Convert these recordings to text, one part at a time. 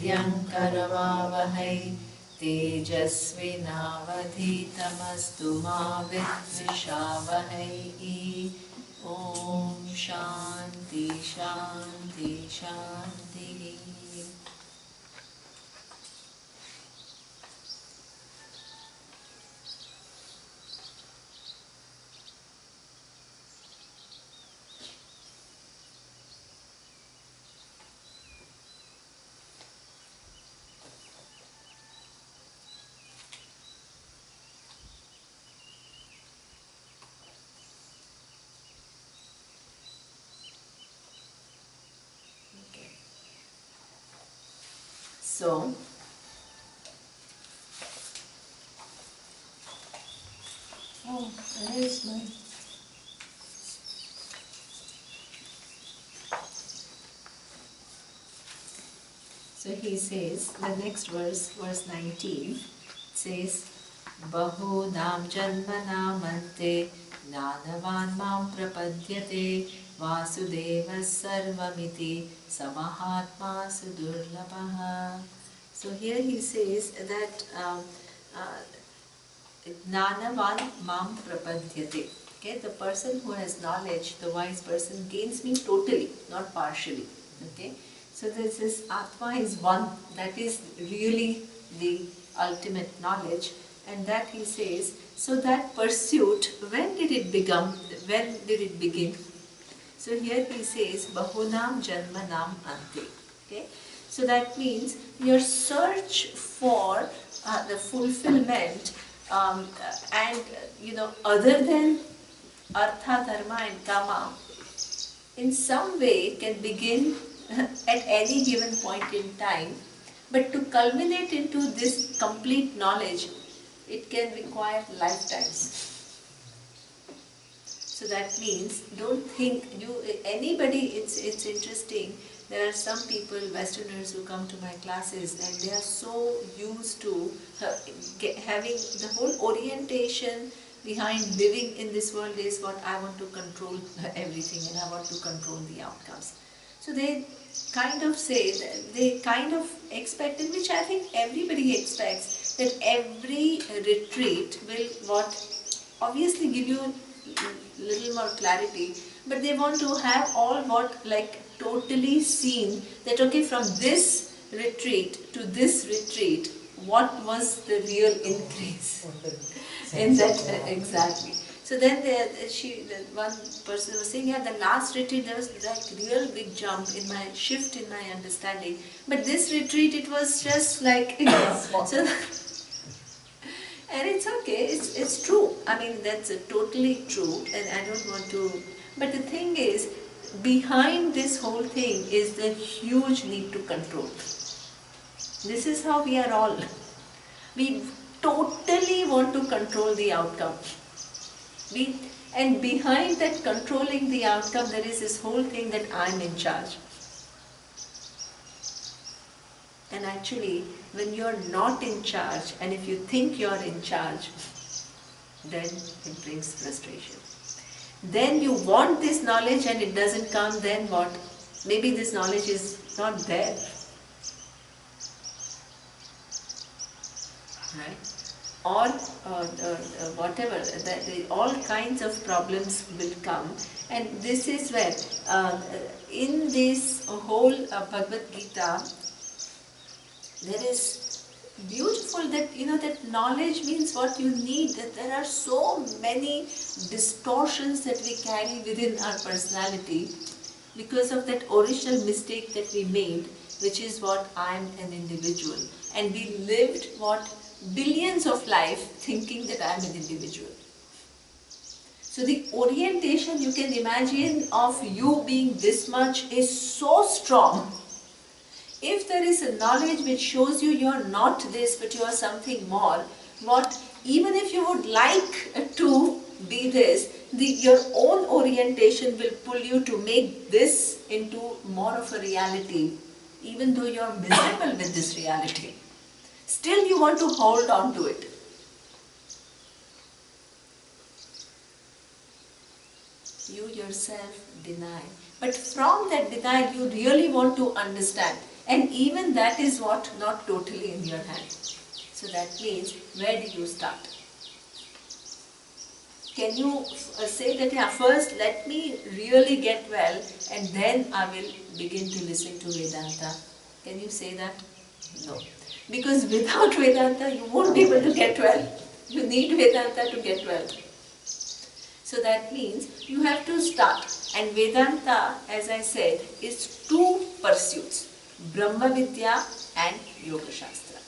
vidyam karavavahai tejasvinavadhitamastu ma vidvishavahai. Om Shanti Shanti Shanti. So, where is my... So he says, the next verse, verse 19, says, Bahunam janmanam ante jnanavan mam prapadyate vasudevas sarvamiti samahatma sudurlabhaha. So here he says that jnanavan mam prapadyate. Okay, the person who has knowledge, the wise person, gains me totally, not partially. Okay. So this is Atma is one, that is really the ultimate knowledge, and that he says, so that pursuit, when did it begin? When did it begin? So here he says, Bahunam Janmanam Ante. Okay? So that means your search for the fulfillment and other than Artha, Dharma and Kama, in some way can begin at any given point in time, but to culminate into this complete knowledge, it can require lifetimes. So that means, don't think anybody. It's interesting. There are some people, Westerners, who come to my classes, and they are so used to having the whole orientation behind living in this world is what I want to control everything, and I want to control the outcomes. So they kind of say, they kind of expect, in which I think everybody expects, that every retreat will obviously give you little more clarity, but they want to have all totally seen that, okay, from this retreat to this retreat, what was the real increase in that exactly. So then one person was saying, yeah, the last retreat there was real big jump in my shift in my understanding, but this retreat it was just like so. And it's okay, it's true. I mean, that's totally true, and I don't want to. But the thing is, behind this whole thing is the huge need to control. This is how we are all. We totally want to control the outcome. And behind that controlling the outcome, there is this whole thing that I'm in charge. And actually, when you're not in charge, and if you think you're in charge, then it brings frustration. Then you want this knowledge and it doesn't come, then what? Maybe this knowledge is not there. Right? Or whatever, all kinds of problems will come. And this is where, in this whole Bhagavad Gita, there is beautiful that, that knowledge means what you need, that there are so many distortions that we carry within our personality because of that original mistake that we made, which is what I'm an individual. And we lived billions of life thinking that I'm an individual. So the orientation you can imagine of you being this much is so strong. If there is a knowledge which shows you you're not this, but you are something more, even if you would like to be this, your own orientation will pull you to make this into more of a reality, even though you're miserable with this reality. Still you want to hold on to it. You yourself deny. But from that denial, you really want to understand. And even that is what, not totally in your hand. So that means, where do you start? Can you say that, yeah, first let me really get well and then I will begin to listen to Vedanta? Can you say that? No. Because without Vedanta you won't be able to get well. You need Vedanta to get well. So that means you have to start. And Vedanta, as I said, is two pursuits. Brahma Vidya and Yoga Shastra.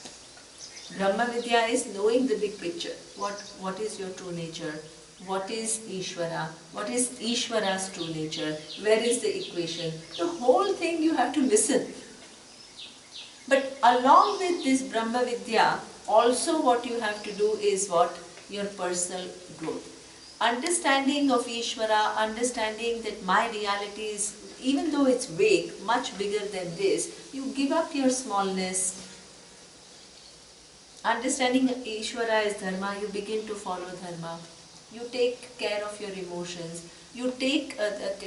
Brahma Vidya is knowing the big picture. What is your true nature? What is Ishvara? What is Ishvara's true nature? Where is the equation? The whole thing you have to listen. But along with this Brahma Vidya, also what you have to do is what? Your personal growth. Understanding of Ishvara, understanding that my reality is, even though it's vague, much bigger than this, you give up your smallness. Understanding Ishvara is Dharma, you begin to follow Dharma. You take care of your emotions. You take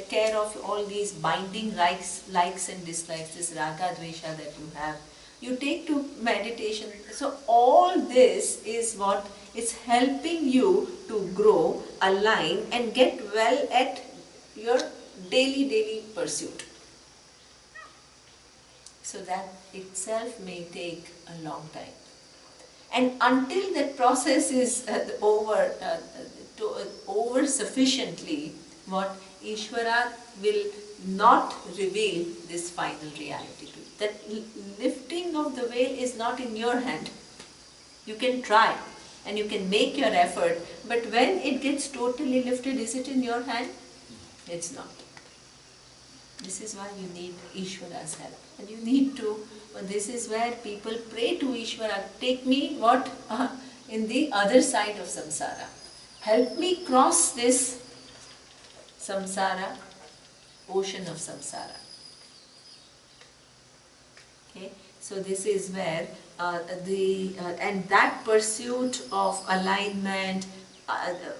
care of all these binding likes and dislikes, this raga, dvesha that you have. You take to meditation. So all this is what is helping you to grow, align and get well at your daily pursuit. So that itself may take a long time. And until that process is over sufficiently, what Ishvara will not reveal this final reality to you. That lifting of the veil is not in your hand. You can try and you can make your effort, but when it gets totally lifted, is it in your hand? It's not. This is why you need Ishvara's help. And you need to, this is where people pray to Ishvara, take me in the other side of samsara. Help me cross this samsara, ocean of samsara. Okay, so this is where and that pursuit of alignment,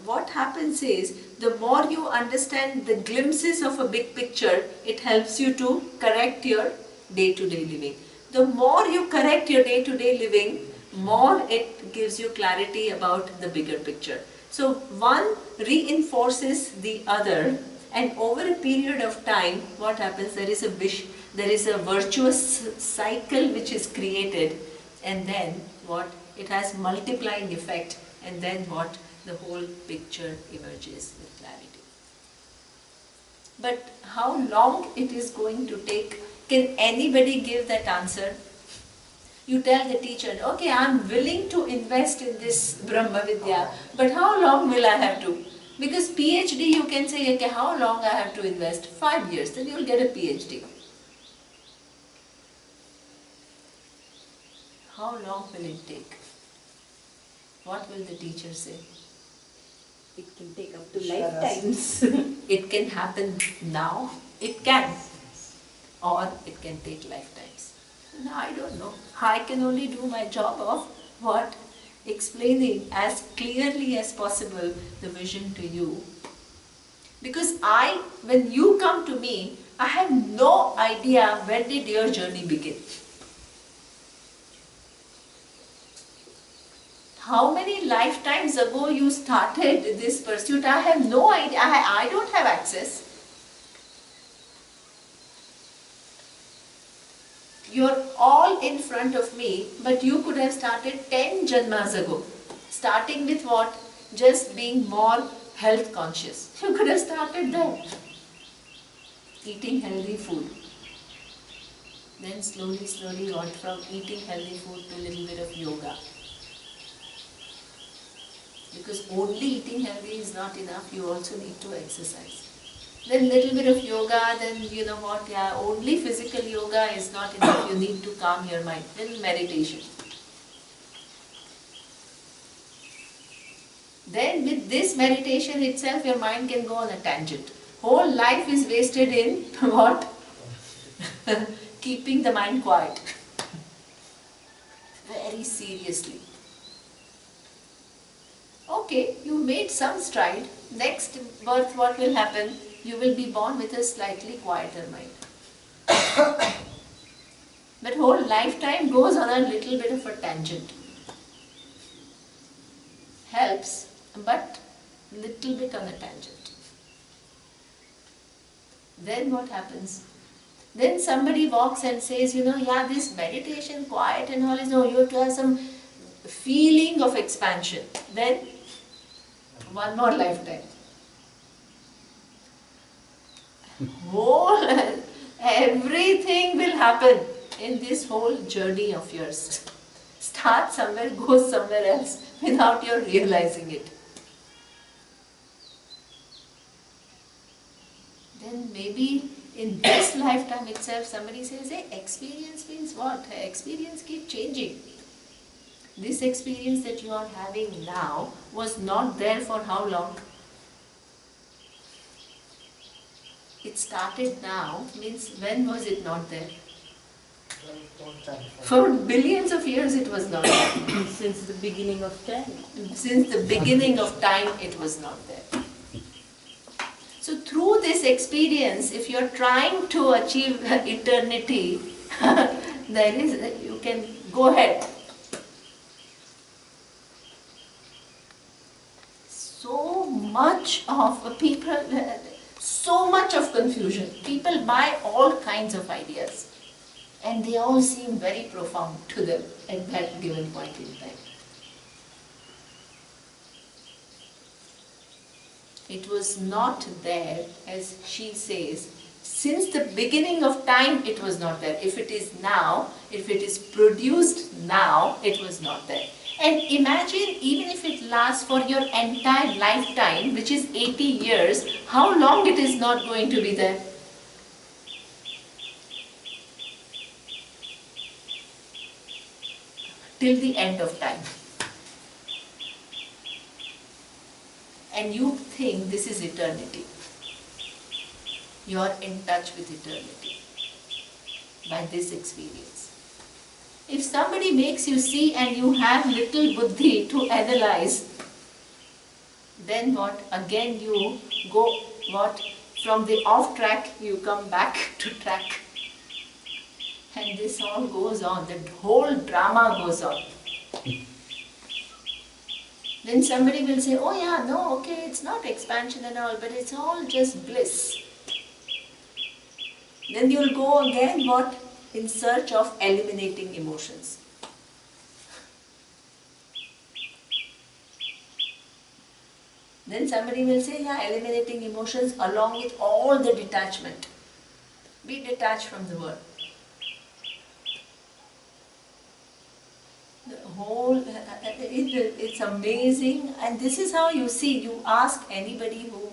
what happens is, the more you understand the glimpses of a big picture, it helps you to correct your day-to-day living. The more you correct your day-to-day living, more it gives you clarity about the bigger picture. So one reinforces the other, and over a period of time, what happens? There is a virtuous cycle which is created, and then what? It has multiplying effect, and then what? The whole picture emerges with clarity. But how long it is going to take? Can anybody give that answer? You tell the teacher, okay, I am willing to invest in this Brahma Vidya, but how long will I have to? Because PhD you can say, okay, how long I have to invest? 5 years, then you will get a PhD. How long will it take? What will the teacher say? It can take up to lifetimes. It can happen now, it can, or it can take lifetimes. No, I don't know. I can only do my job of what? Explaining as clearly as possible the vision to you. Because when you come to me, I have no idea when did your journey begin. How many lifetimes ago you started this pursuit? I have no idea. I don't have access. You're all in front of me, but you could have started 10 janmas ago. Starting with what? Just being more health conscious. You could have started there. Eating healthy food. Then slowly what? From eating healthy food to a little bit of yoga. Because only eating healthy is not enough, you also need to exercise. Then little bit of yoga, then you know what, yeah, only physical yoga is not enough, you need to calm your mind. Then meditation. Then with this meditation itself, your mind can go on a tangent. Whole life is wasted in what? Keeping the mind quiet. Very seriously. Okay, you made some stride. Next birth, what will happen? You will be born with a slightly quieter mind. But whole lifetime goes on a little bit of a tangent. Helps, but little bit on a tangent. Then what happens? Then somebody walks and says, yeah, this meditation, quiet and all is no, you have to have some feeling of expansion. Then, one more lifetime. Everything will happen in this whole journey of yours. Start somewhere, go somewhere else without your realizing it. Then maybe in this lifetime itself somebody says, hey, experience means what? Experience keeps changing. This experience that you are having now was not there for how long? It started now, means when was it not there? For billions of years it was not there. Since the beginning of time. Since the beginning of time it was not there. So through this experience, if you are trying to achieve eternity, you can go ahead. So much of people, so much of confusion. People buy all kinds of ideas and they all seem very profound to them at that given point in time. It was not there, as she says, since the beginning of time it was not there. If it is now, if it is produced now, it was not there. And imagine, even if it lasts for your entire lifetime, which is 80 years, how long it is not going to be there? Till the end of time. And you think this is eternity. You are in touch with eternity by this experience. If somebody makes you see and you have little buddhi to analyze, then what? Again you go, what? From the off track you come back to track. And this all goes on, the whole drama goes on. Then somebody will say, oh yeah, no, okay, it's not expansion and all, but it's all just bliss. Then you'll go again, what? In search of eliminating emotions. Then somebody will say, yeah, eliminating emotions along with all the detachment. Be detached from the world. The whole, it's amazing, and this is how you see, you ask anybody who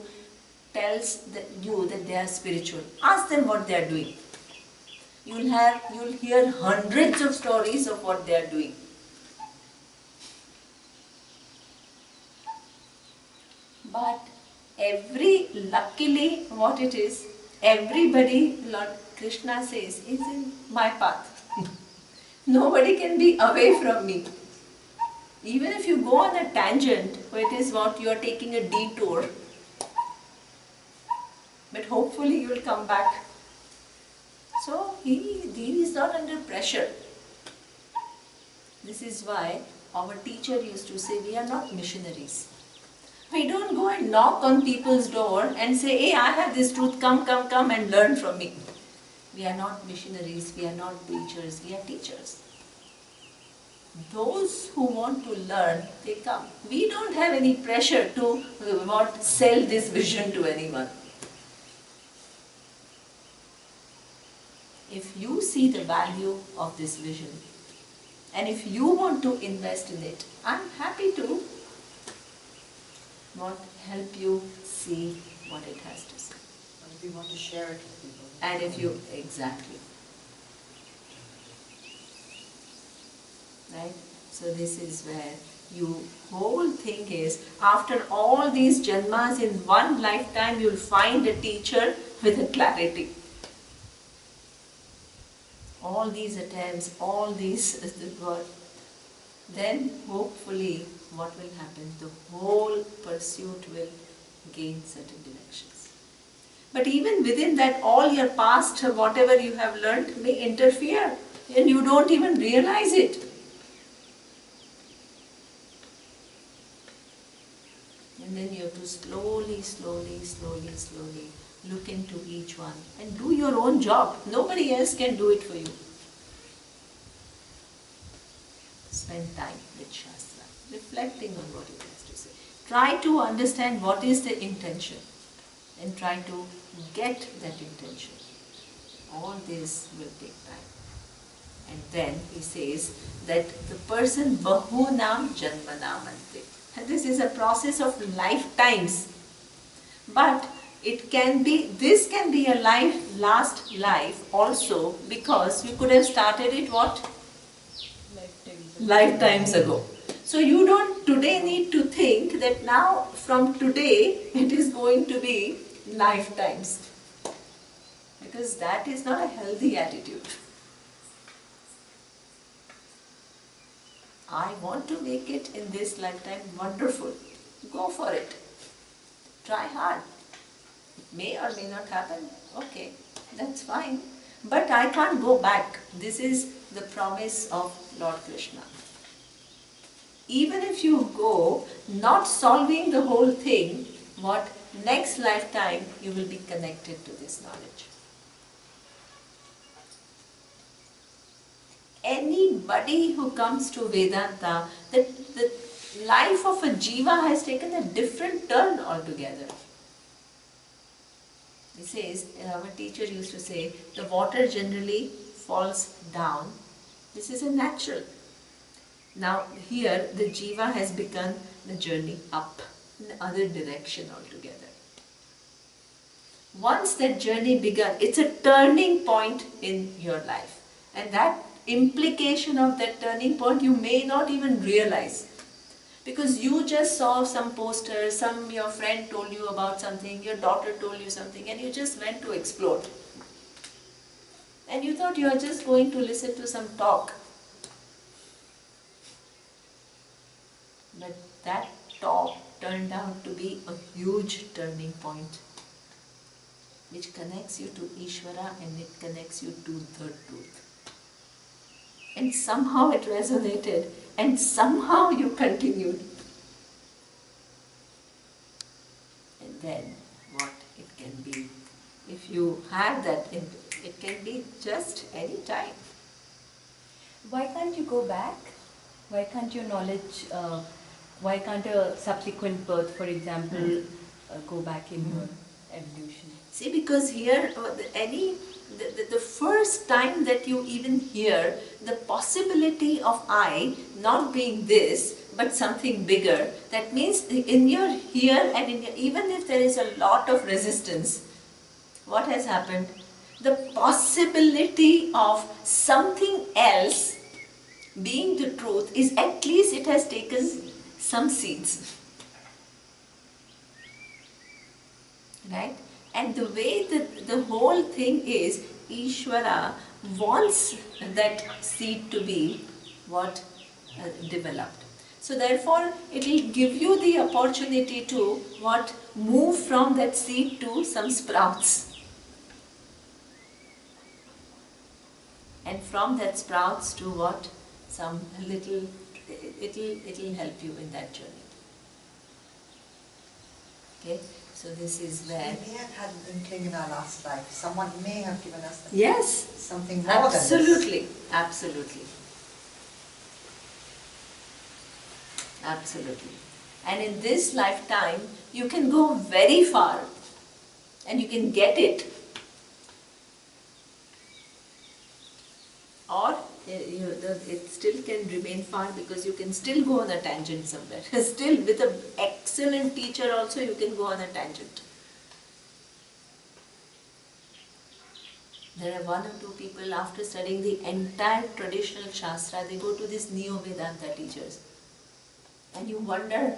tells you that they are spiritual, ask them what they are doing. You'll hear hundreds of stories of what they are doing. But luckily what it is, everybody, Lord Krishna says, is in my path. Nobody can be away from me. Even if you go on a tangent, it is what you are taking a detour. But hopefully you will come back. So he is not under pressure. This is why our teacher used to say, we are not missionaries. We don't go and knock on people's door and say, hey, I have this truth, come and learn from me. We are not missionaries, we are not preachers, we are teachers. Those who want to learn, they come. We don't have any pressure to sell this vision to anyone. If you see the value of this vision, and if you want to invest in it, I'm happy to help you see what it has to say. And we want to share it with people. And if you, exactly. Right? So this is where whole thing is, after all these janmas in one lifetime, you'll find a teacher with a clarity. All these attempts, all these, then hopefully what will happen? The whole pursuit will gain certain directions. But even within that, all your past, whatever you have learnt, may interfere and you don't even realize it. And then you have to slowly look into each one and do your own job. Nobody else can do it for you. Spend time with Shastra, reflecting on what it has to say. Try to understand what is the intention and try to get that intention. All this will take time. And then he says that the person bahunam janmanamante. And this is a process of lifetimes. But this can be a last life also, because you could have started it what? Lifetimes ago. So you don't today need to think that now from today it is going to be lifetimes. Because that is not a healthy attitude. I want to make it in this lifetime wonderful. Go for it. Try hard. It may or may not happen. Okay, that's fine. But I can't go back. This is the promise of Lord Krishna. Even if you go not solving the whole thing, what next lifetime you will be connected to this knowledge. Anybody who comes to Vedanta, the life of a jiva has taken a different turn altogether. He says, our teacher used to say, the water generally falls down. This is a natural. Now here the jiva has begun the journey up, in the other direction altogether. Once that journey begun, it's a turning point in your life. And that implication of that turning point you may not even realize. Because you just saw some poster, your friend told you about something, your daughter told you something, and you just went to explore. And you thought you are just going to listen to some talk. But that talk turned out to be a huge turning point, which connects you to Ishvara and it connects you to the truth. And somehow it resonated, and somehow you continued. And then what it can be, if you have that, it can be just any time. Why can't you go back? Why can't your knowledge, why can't a subsequent birth, for example, go back in your evolution? See, because here, the first time that you even hear the possibility of I not being this, but something bigger, that means in your here and in your, even if there is a lot of resistance, what has happened? The possibility of something else being the truth is, at least it has taken some seeds. Right? And the way that the whole thing is, Ishvara wants that seed to be what? Developed. So therefore, it will give you the opportunity to what? Move from that seed to some sprouts. And from that sprouts to what? Some little, it'll help you in that journey. Okay? So this is where... We may have had an inkling in our last life. Someone may have given us something more absolutely, than this. Absolutely. Absolutely. And in this lifetime, you can go very far and you can get it. Or it still can remain far because you can still go on a tangent somewhere. Still, with an excellent teacher also, you can go on a tangent. There are one or two people, after studying the entire traditional Shastra, they go to these Neo-Vedanta teachers. And you wonder,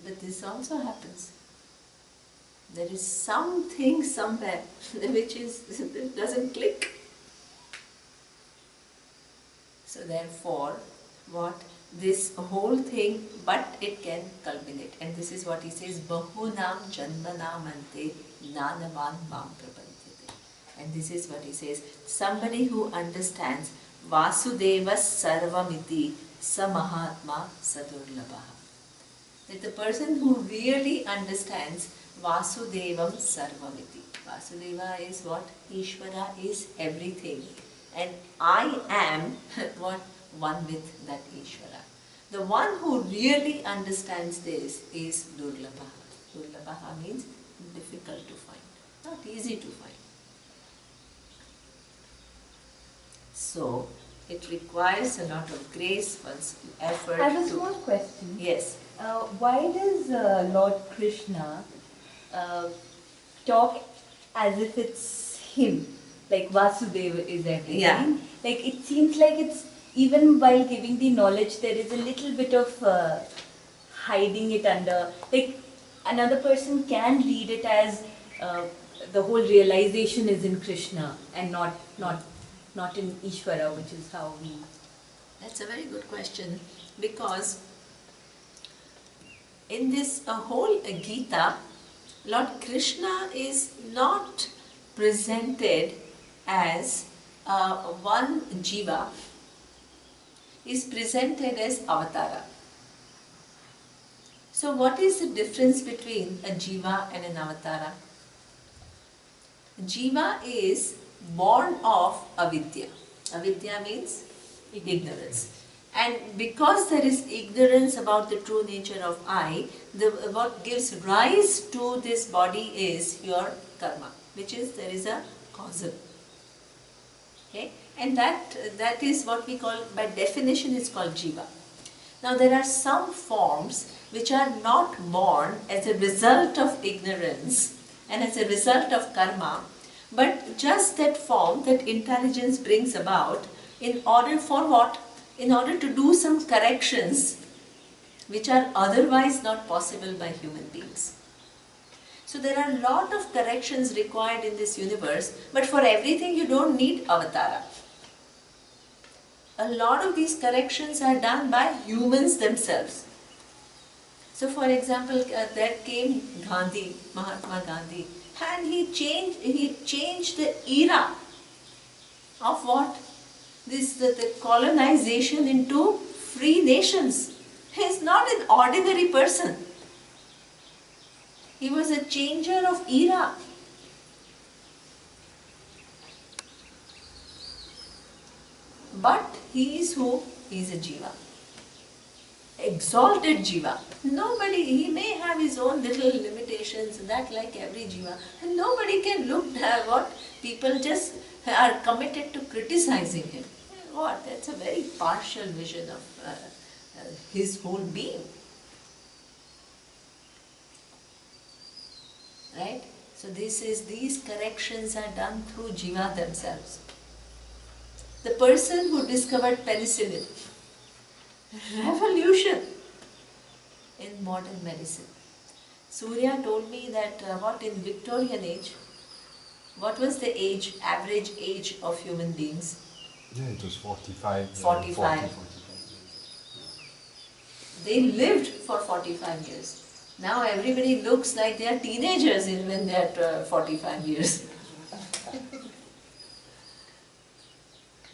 but this also happens. There is something somewhere which doesn't click. So therefore, what? This whole thing, but it can culminate. And this is what he says, Bahunam Janmanam Ante Nanavan Mam Prapantyate. And this is what he says, somebody who understands Vasudeva Sarvamiti Samahatma Sadurlabha. That the person who really understands Vasudevam Sarvamiti. Vasudeva is what? Ishvara is everything. And I am what? One with that Ishvara. The one who really understands this is Durlabha. Durlabha means difficult to find, not easy to find. So, it requires a lot of grace, one's effort. I have a small question. Yes. Why does Lord Krishna talk as if it's him? Like Vasudeva is everything. Yeah. Like it seems like it's, even while giving the knowledge, there is a little bit of hiding it under. Like another person can read it as the whole realization is in Krishna and not in Ishvara, which is how we. That's a very good question, because in this whole Gita, Lord Krishna is not presented as one jiva, is presented as avatara. So what is the difference between a jiva and an avatara? Jiva is born of avidya. Avidya means ignorance. And because there is ignorance about the true nature of I, what gives rise to this body is your karma, which is there is a causal. Okay? And that is what we call, by definition, is called jiva. Now there are some forms which are not born as a result of ignorance and as a result of karma, but just that form that intelligence brings about in order for what? In order to do some corrections which are otherwise not possible by human beings. So there are a lot of corrections required in this universe, but for everything you don't need avatara. A lot of these corrections are done by humans themselves. So for example, there came Gandhi, Mahatma Gandhi, and he changed the era of what? The colonization into free nations. He is not an ordinary person. He was a changer of era. But he is who? He is a jiva. Exalted jiva. Nobody, he may have his own little limitations, that like every jiva. And nobody can look at what people just are committed to criticizing him. What? That's a very partial vision of his whole being. Right? So these corrections are done through jiva themselves. The person who discovered penicillin, revolution in modern medicine. Surya told me that what in Victorian age, what was the age, average age of human beings? Yeah, it was 45. 45. 45. They lived for 45 years. Now everybody looks like they are teenagers when they are 45 years.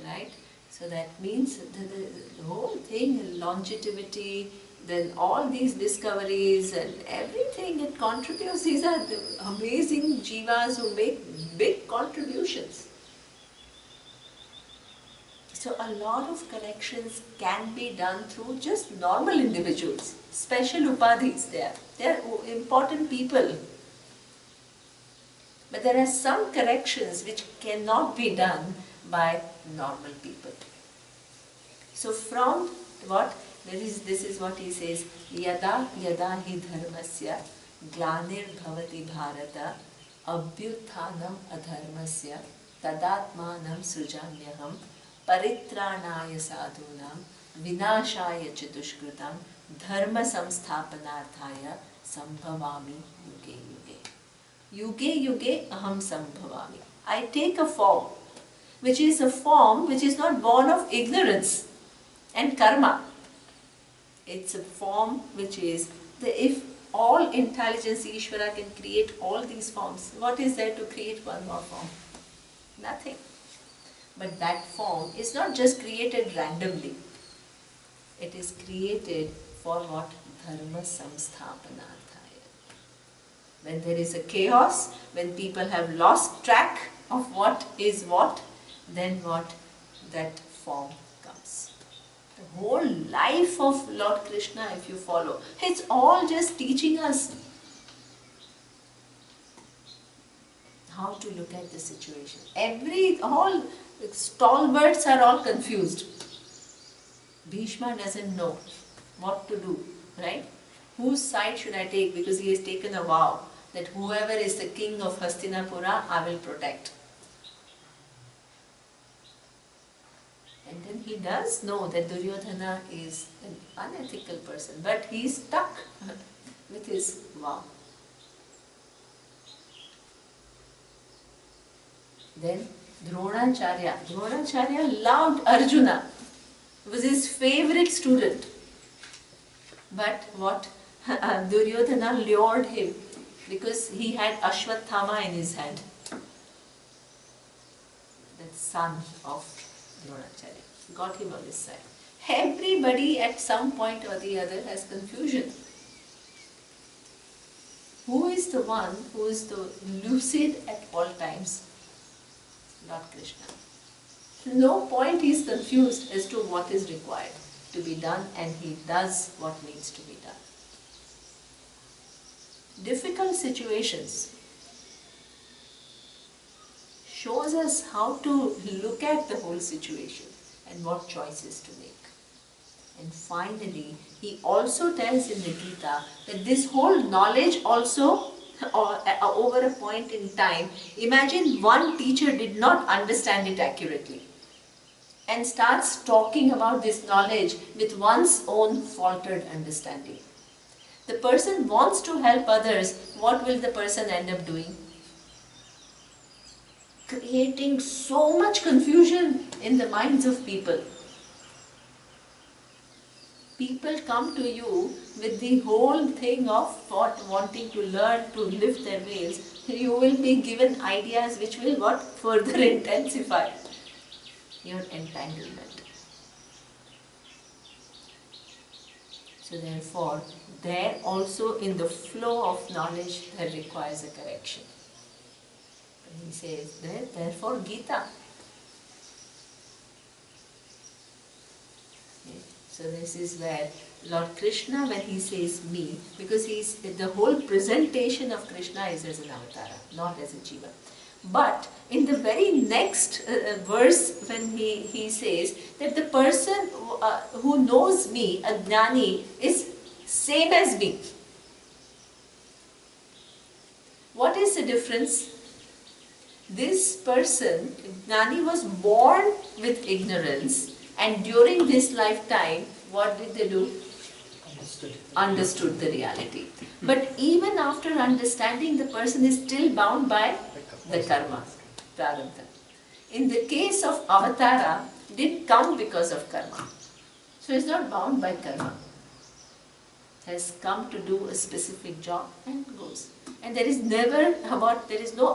Right? So that means the whole thing, longevity, then all these discoveries and everything it contributes. These are the amazing jivas who make big contributions. So a lot of connections can be done through just normal individuals, special upadhis there. They are important people. But there are some corrections which cannot be done by normal people. So from what? This is what he says, Yada yada hi dharmasya glanir bhavati bharata abhyuthanam adharmasya tadatmanam sujanyaham paritranaya sadhunam vinashaya chatushkrutam dharma samsthapanarthaya sambhavami yuge yuge. Yuge yuge aham sambhavami. I take a form which is not born of ignorance. and karma. It's a form which is, if all intelligence, Ishvara, can create all these forms, what is there to create one more form? Nothing. But that form is not just created randomly. It is created for what? Dharma samsthapanarthaya. When there is a chaos, when people have lost track of what is what, then what? That form comes. The whole life of Lord Krishna, if you follow, it's all just teaching us how to look at the situation. All stalwarts are all confused. Bhishma doesn't know what to do, right? Whose side should I take? Because he has taken a vow that whoever is the king of Hastinapura, I will protect. And then he does know that Duryodhana is an unethical person, but he is stuck with his vow. Then Dronacharya loved Arjuna. He was his favorite student. But what? Duryodhana lured him because he had Ashwathama in his hand. The son of Dronacharya. Got him on his side. Everybody at some point or the other has confusion. Who is the one who is the lucid at all times? Lord Krishna. No point he is confused as to what is required to be done, and he does what needs to be done. Difficult situations shows us how to look at the whole situation and what choices to make. And finally, he also tells in the Gita that this whole knowledge also, over a point in time, imagine one teacher did not understand it accurately and starts talking about this knowledge with one's own faltered understanding. The person wants to help others, what will the person end up doing? Creating so much confusion in the minds of people. People come to you with the whole thing of wanting to learn to lift their veils. You will be given ideas which will what? Further intensify your entanglement. So therefore, there also in the flow of knowledge there requires a correction. He says, therefore Gita. Okay. So this is where Lord Krishna, when he says me, because the whole presentation of Krishna is as an avatara, not as a jiva. But in the very next verse, when he says that the person who knows me, a jnani, is same as me. What is the difference? This person, jnani, was born with ignorance, and during this lifetime, what did they do? Understood the reality. But even after understanding, the person is still bound by the karma, prarabdha. In the case of avatara, didn't come because of karma. So it's not bound by karma. Has come to do a specific job and goes. And there is no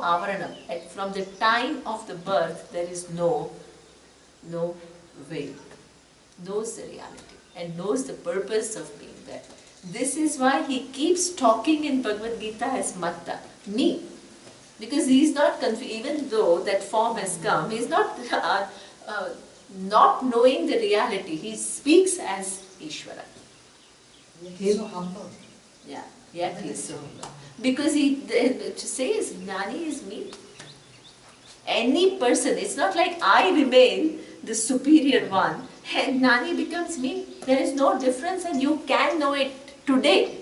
avarana. From the time of the birth, there is no veil. Knows the reality and knows the purpose of being there. This is why he keeps talking in Bhagavad Gita as matta, me. Because he is not confused, even though that form has come, he is not not knowing the reality. He speaks as Ishvara. He is so humble. Yeah, he is so humble. Because he says, Jnani is me. Any person, it's not like I remain the superior one and Jnani becomes me. There is no difference, and you can know it today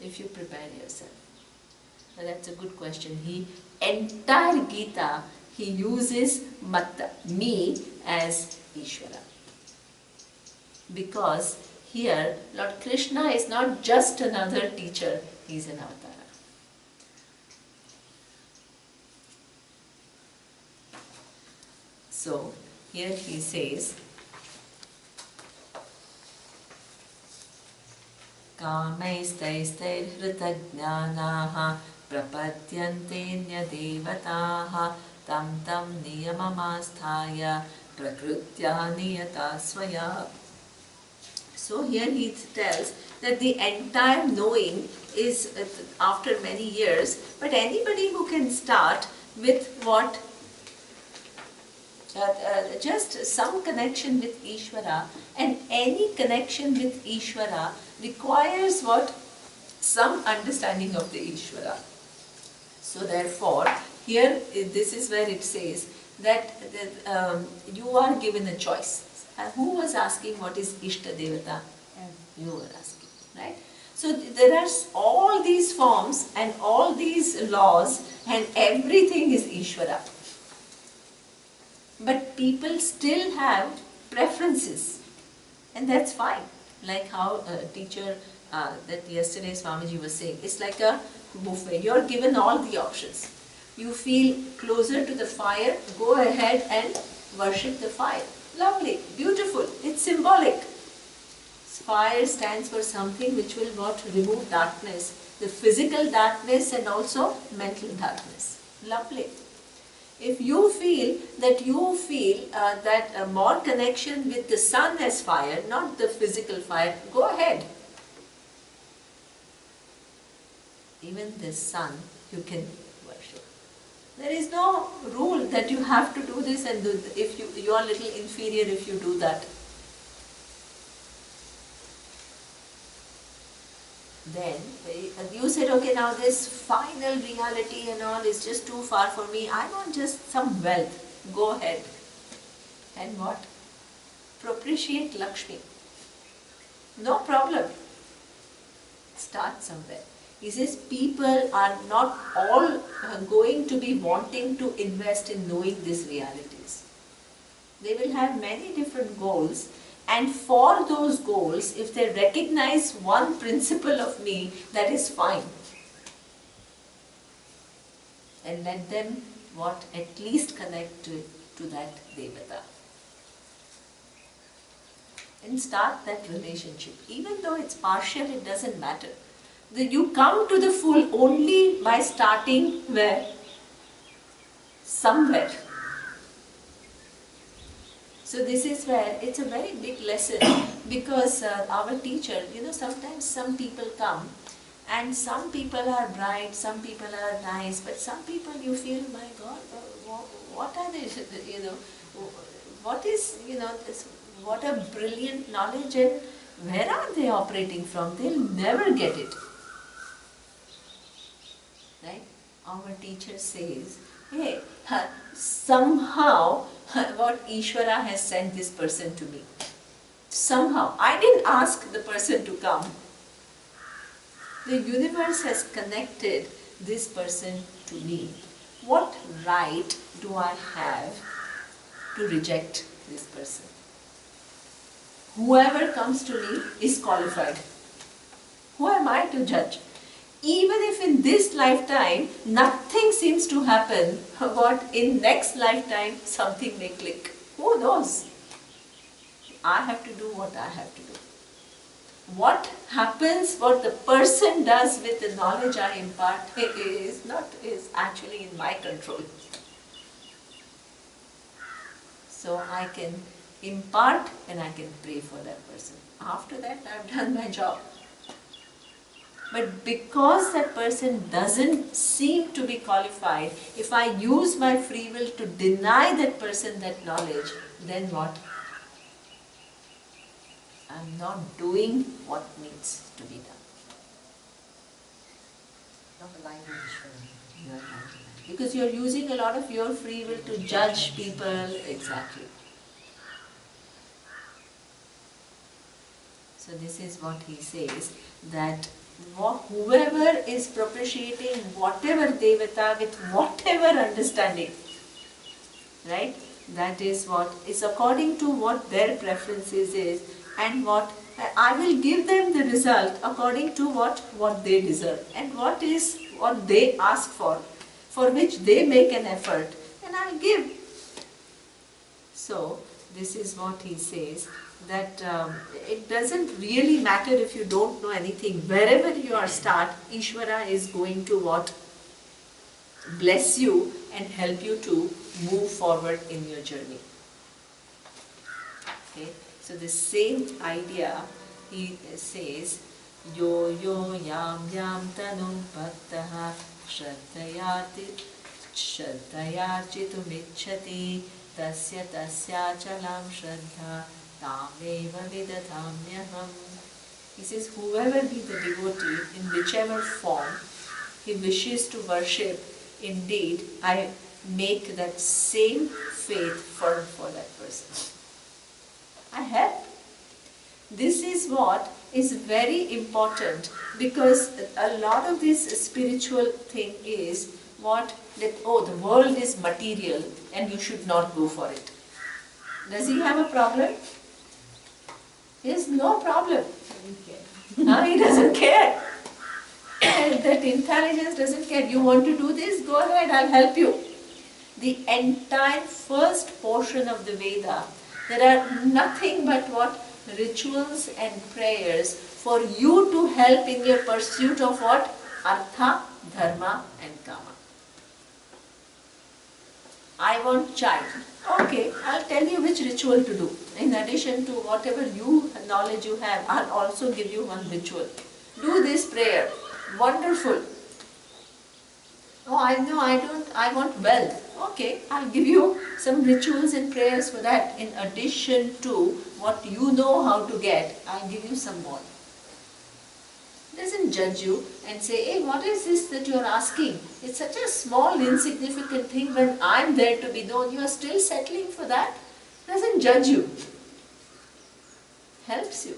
if you prepare yourself. Now that's a good question. Entire Gita, he uses matta, me, as Ishvara. Because here, Lord Krishna is not just another teacher, he is an avatara. So, here he says, कामैस्तैस्तैर्हृतज्ञानाः प्रपद्यन्तेऽन्यदेवताः तं तं नियममास्थाय प्रकृत्या नियता स्वया. So here he tells that the entire knowing is after many years, but anybody who can start with what? Just some connection with Ishvara, and any connection with Ishvara requires what? Some understanding of the Ishvara. So therefore, here this is where it says that you are given a choice. Who was asking what is Ishta Devata? You were asking, right? So there are all these forms and all these laws and everything is Ishvara. But people still have preferences, and that's fine. Like how a teacher that yesterday Swamiji was saying, it's like a buffet. You're given all the options. You feel closer to the fire, go ahead and worship the fire. Lovely, beautiful, it's symbolic. Fire stands for something which will not remove darkness, the physical darkness and also mental darkness. Lovely. If you feel that more connection with the sun as fire, not the physical fire, go ahead. Even the sun you can worship. There is no rule that you have to do this and do if you are a little inferior if you do that. Then you said, okay, now this final reality and all is just too far for me. I want just some wealth. Go ahead. And what? Propitiate Lakshmi. No problem. Start somewhere. He says people are not all going to be wanting to invest in knowing these realities. They will have many different goals. And for those goals, if they recognize one principle of me, that is fine. And let them, what, at least connect to that Devata. And start that relationship. Even though it's partial, it doesn't matter. You come to the full only by starting where? Somewhere. So this is where it's a very big lesson because our teacher, sometimes some people come and some people are bright, some people are nice, but some people you feel, my God, what are they, what is, what a brilliant knowledge and where are they operating from? They'll never get it. Right? Our teacher says, hey, somehow what Ishvara has sent this person to me. Somehow. I didn't ask the person to come. The universe has connected this person to me. What right do I have to reject this person? Whoever comes to me is qualified. Who am I to judge? Even if in this lifetime nothing seems to happen, what in next lifetime something may click. Who knows? I have to do what I have to do. What happens, what the person does with the knowledge I impart is actually in my control. So I can impart and I can pray for that person. After that, I've done my job. But because that person doesn't seem to be qualified, if I use my free will to deny that person that knowledge, then what? I'm not doing what needs to be done. Not aligned with Ishvara. You're not aligned. Because you're using a lot of your free will to judge people. Exactly. So this is what he says, that whoever is propitiating whatever Devata with whatever understanding, right? That is what is according to what their preferences is, and what I will give them the result according to what they deserve and what they ask for which they make an effort, and I'll give. So this is what he says, that it doesn't really matter if you don't know anything. Wherever you are start, Ishvara is going to what? Bless you and help you to move forward in your journey. Okay, so the same idea he says, yo yo yam yam tanum bhaktaha shraddhayarchitum ichchati tasya tasya chalam shraddha tameva vidadhamyaham. He says, whoever be the devotee in whichever form he wishes to worship, indeed I make that same faith firm for that person. I help. This is what is very important, because a lot of this spiritual thing is what? That, oh, the world is material and you should not go for it. Does he have a problem? He has no problem. No, he doesn't care. That intelligence doesn't care. You want to do this? Go ahead, I'll help you. The entire first portion of the Veda, there are nothing but what? Rituals and prayers for you to help in your pursuit of what? Artha, Dharma and Kama. I want child. Okay, I'll tell you which ritual to do. In addition to whatever knowledge you have, I'll also give you one ritual. Do this prayer. Wonderful. Oh, I know, I want wealth. Okay, I'll give you some rituals and prayers for that. In addition to what you know how to get, I'll give you some more. Doesn't judge you and say, hey, what is this that you're asking? It's such a small, insignificant thing when I'm there to be known. You are still settling for that. Doesn't judge you. Helps you.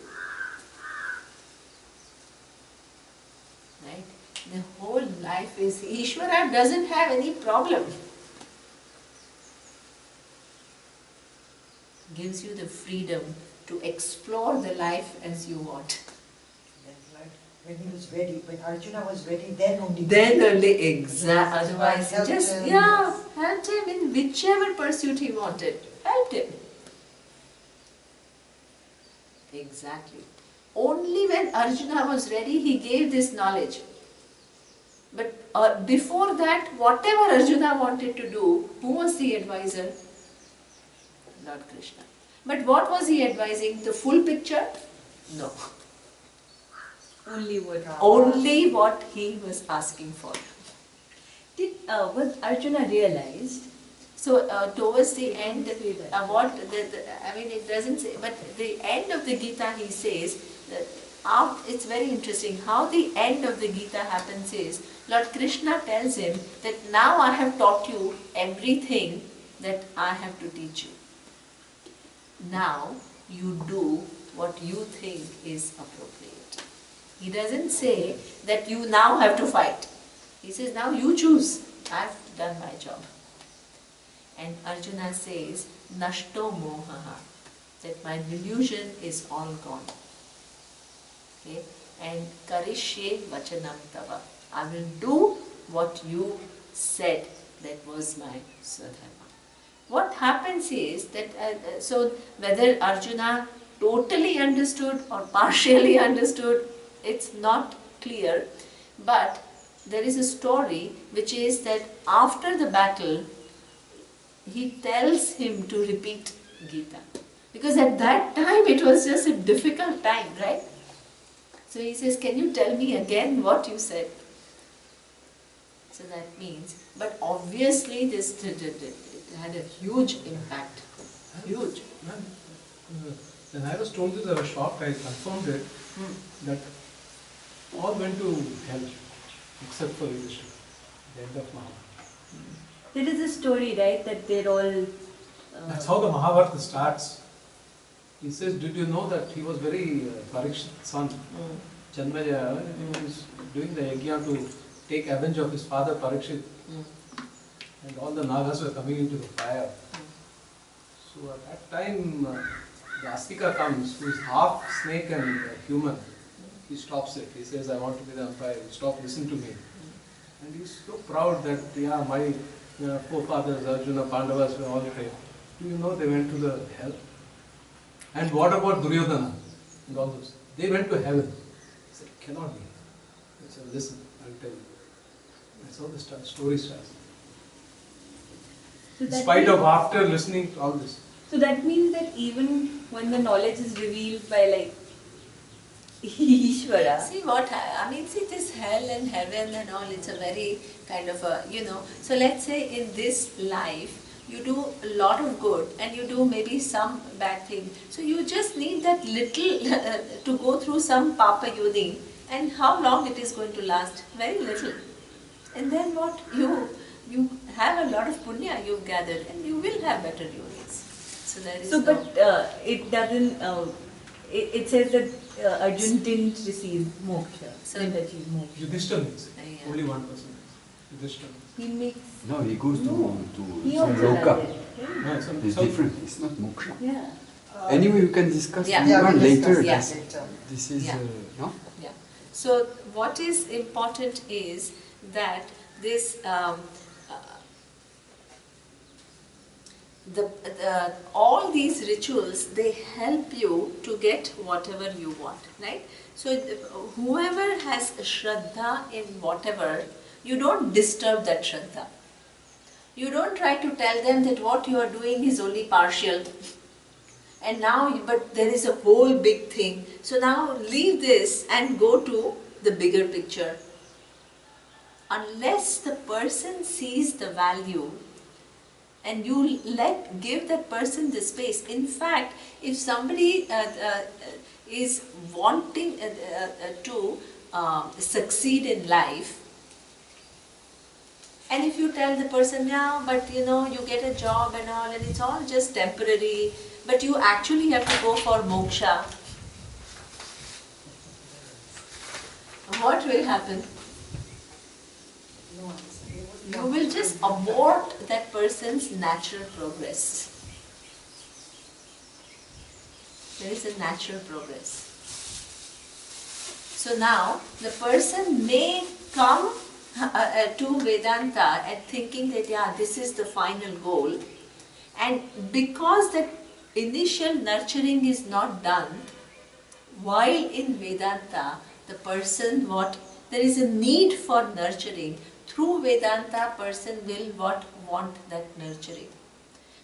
Right? The whole life is, Ishvara doesn't have any problem. Gives you the freedom to explore the life as you want. That's right. When he was ready, when Arjuna was ready, then only. Then only, exactly. Otherwise, Helped just, him. helped him in whichever pursuit he wanted. Helped him. Exactly. Only when Arjuna was ready, he gave this knowledge. But before that, whatever Arjuna wanted to do, who was the advisor? Lord Krishna. But what was he advising? The full picture? No. Only what he was asking for. Was Arjuna realized? So towards the end, it doesn't say, but the end of the Gita he says, that it's very interesting, how the end of the Gita happens is, Lord Krishna tells him that now I have taught you everything that I have to teach you. Now you do what you think is appropriate. He doesn't say that you now have to fight. He says, now you choose. I've done my job. And Arjuna says, Nashto mohaha, that my delusion is all gone. Okay? And karishye vachanam tava, I will do what you said that was my swadharma. What happens is that, so whether Arjuna totally understood or partially understood, it's not clear, but there is a story which is that after the battle, he tells him to repeat Gita. Because at that time it was just a difficult time, right? So he says, can you tell me again what you said? So that means, but obviously this had a huge impact. Huge. When I was told this, I was shocked. I confirmed it, that all went to hell except for Yudhishthira, the end of Mahabharata. There is a story, right, that they're all... That's how the Mahabharata starts. He says, did you know that he was very Parikshit's son, Janmaya, he was doing the yajna to take revenge of his father Parikshit. And all the Nagas were coming into the fire. So at that time, the Astika comes, who is half snake and human. He stops it. He says, I want to be the umpire. Stop, listen to me. And he's so proud that, yeah, my forefathers, Arjuna, Pandavas were all dead. Do you know they went to the hell? And what about Duryodhana and all those? They went to heaven. I said, cannot be. I said, listen, I'll tell you. That's how the story starts. So In spite of after listening to all this. So that means that even when the knowledge is revealed by like Ishvara. See what, I mean, see this hell and heaven and all, it's a very kind of a, so let's say in this life, you do a lot of good and you do maybe some bad thing. So you just need that little to go through some Papa Yoni, and how long it is going to last? Very little. And then what? You have a lot of punya you've gathered and you will have better yonis. So there is but it doesn't, it says that Arjuna didn't receive moksha, So- didn't achieve moksha. Yudhishthira means it. Yeah. Only one person. Yudhishthira. He makes, No, he goes he to also some does loka. it. Yeah. No, It's different. It's not moksha. Yeah. Anyway, you can discuss Yeah. Yeah, one we later. discuss Yeah. that later. This is Yeah. no. Yeah. So what is important is that this all these rituals, they help you to get whatever you want, right? So whoever has Shraddha in whatever, you don't disturb that Shraddha. You don't try to tell them that what you are doing is only partial. And now, but there is a whole big thing. So now leave this and go to the bigger picture. Unless the person sees the value and you give that person the space. In fact, if somebody is wanting to succeed in life, and if you tell the person, yeah, but you get a job and all, and it's all just temporary, but you actually have to go for moksha, what will happen? No answer. You will just abort that person's natural progress. There is a natural progress. So now, the person may come to Vedanta and thinking that, yeah, this is the final goal. And because that initial nurturing is not done, while in Vedanta, the person there is a need for nurturing. Through Vedanta, person will want that nurturing.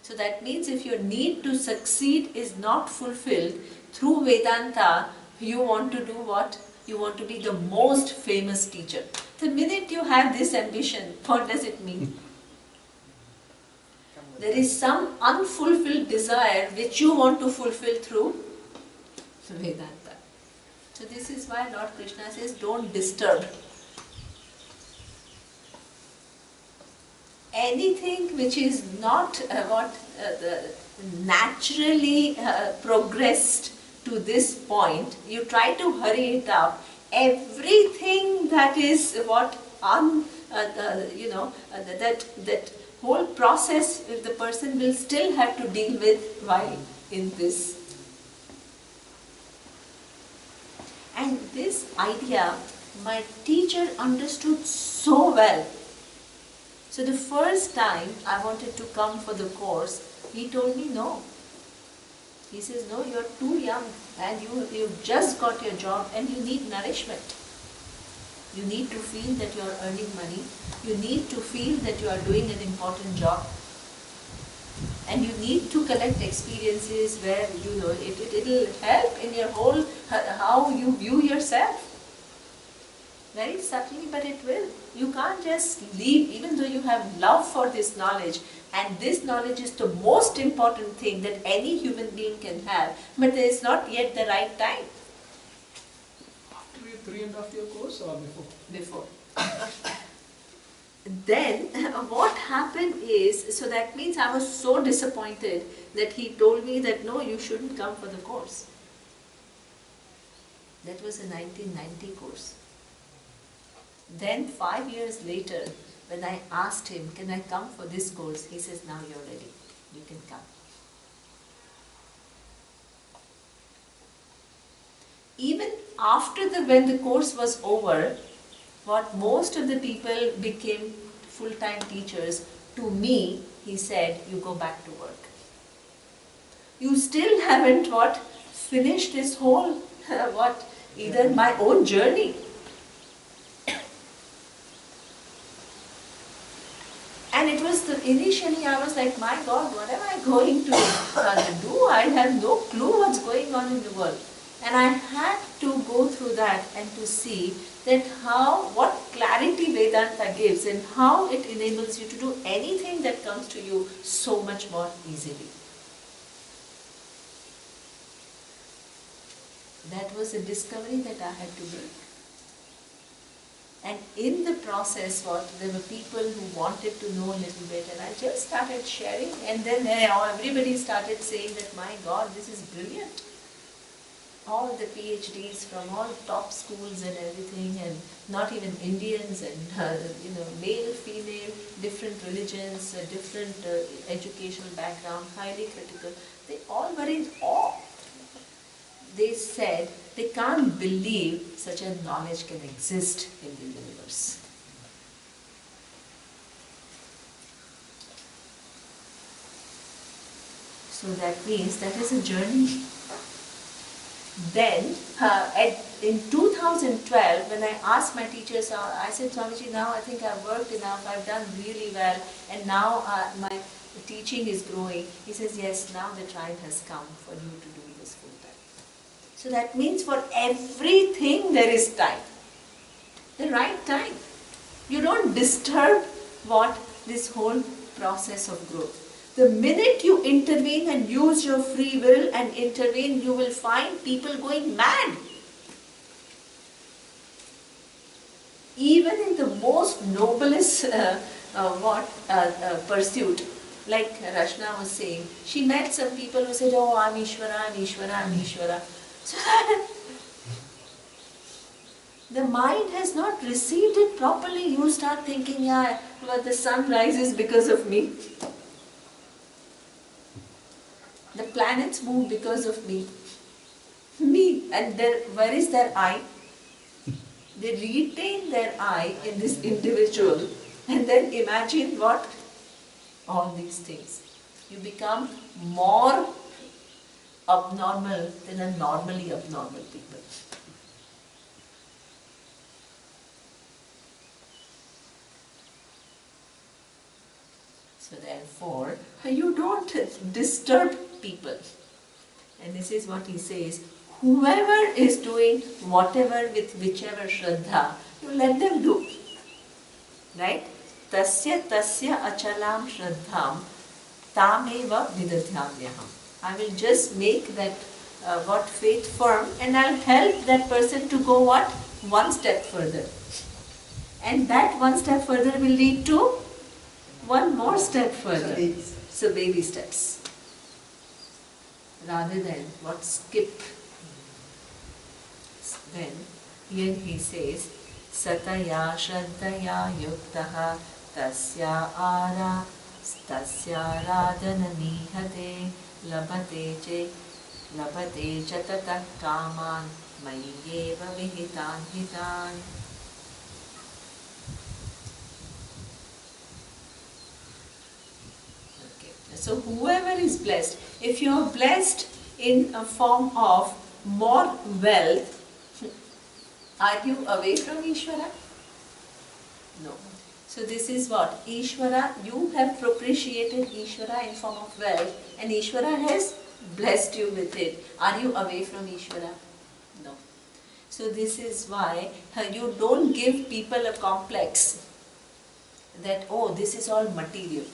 So that means if your need to succeed is not fulfilled, through Vedanta, you want to do what? You want to be the most famous teacher. The minute you have this ambition, what does it mean? There is some unfulfilled desire which you want to fulfill through Vedanta. So this is why Lord Krishna says, don't disturb. Anything which is not naturally progressed to this point, you try to hurry it up. Everything that is that whole process, the person will still have to deal with while in this. And this idea, my teacher understood so well. So the first time I wanted to come for the course, he told me no. He says, no, you're too young and you've just got your job and you need nourishment. You need to feel that you're earning money. You need to feel that you are doing an important job. And you need to collect experiences where, it'll help in your whole, how you view yourself. Very subtly, but it will. You can't just leave, even though you have love for this knowledge, and this knowledge is the most important thing that any human being can have, but there is not yet the right time. After your 3.5 year course or before? Before. Then what happened is, so that means I was so disappointed that he told me that no, you shouldn't come for the course. That was a 1990 course. Then 5 years later, when I asked him, can I come for this course? He says, now you're ready, you can come. Even after when the course was over, what most of the people became full-time teachers, to me, he said, you go back to work. You still haven't what? Finished this whole what? Either my own journey. And it was initially I was like, my God, what am I going to do? I have no clue what's going on in the world. And I had to go through that and to see that what clarity Vedanta gives and how it enables you to do anything that comes to you so much more easily. That was a discovery that I had to make. And in the process, there were people who wanted to know a little bit, and I just started sharing, and then everybody started saying that, my God, this is brilliant. All the PhDs from all top schools and everything, and not even Indians, and male, female, different religions, different educational background, highly critical, they all were in awe. They said they can't believe such a knowledge can exist in the universe. So that means that is a journey. Then, in 2012, when I asked my teachers, I said, Swamiji, now I think I've worked enough, I've done really well, and now my teaching is growing. He says, yes, now the time has come for you to do this full time. So that means for everything there is time. The right time. You don't disturb this whole process of growth. The minute you intervene and use your free will and intervene, you will find people going mad. Even in the most noblest pursuit, like Rashna was saying, she met some people who said, oh, I'm Ishvara, I'm Ishvara, I'm Ishvara. So the mind has not received it properly. You start thinking, yeah, well, the sun rises because of me. The planets move because of me. And where is their I? They retain their I in this individual, and then imagine what? All these things. You become more abnormal than a normally abnormal people. So therefore, you don't disturb people. And this is what he says, whoever is doing whatever with whichever shraddha, you let them do. Right? Tasya achalam shraddham tameva vidadhyamyaham. I will just make that faith firm, and I'll help that person to go one step further. And that one step further will lead to one more step further. So baby steps. Rather than skip. Then here he says, Sataya Shraddhaya Yuktaha Tasya Ara Tasya Radhana Nihate Labate Jatatat Kaman Mayeva Vihitan Hitan. So whoever is blessed, if you are blessed in a form of more wealth, are you away from Ishvara? No. So this is what? Ishvara, you have propitiated Ishvara in form of wealth, and Ishvara has blessed you with it. Are you away from Ishvara? No. So this is why you don't give people a complex that, oh, this is all material,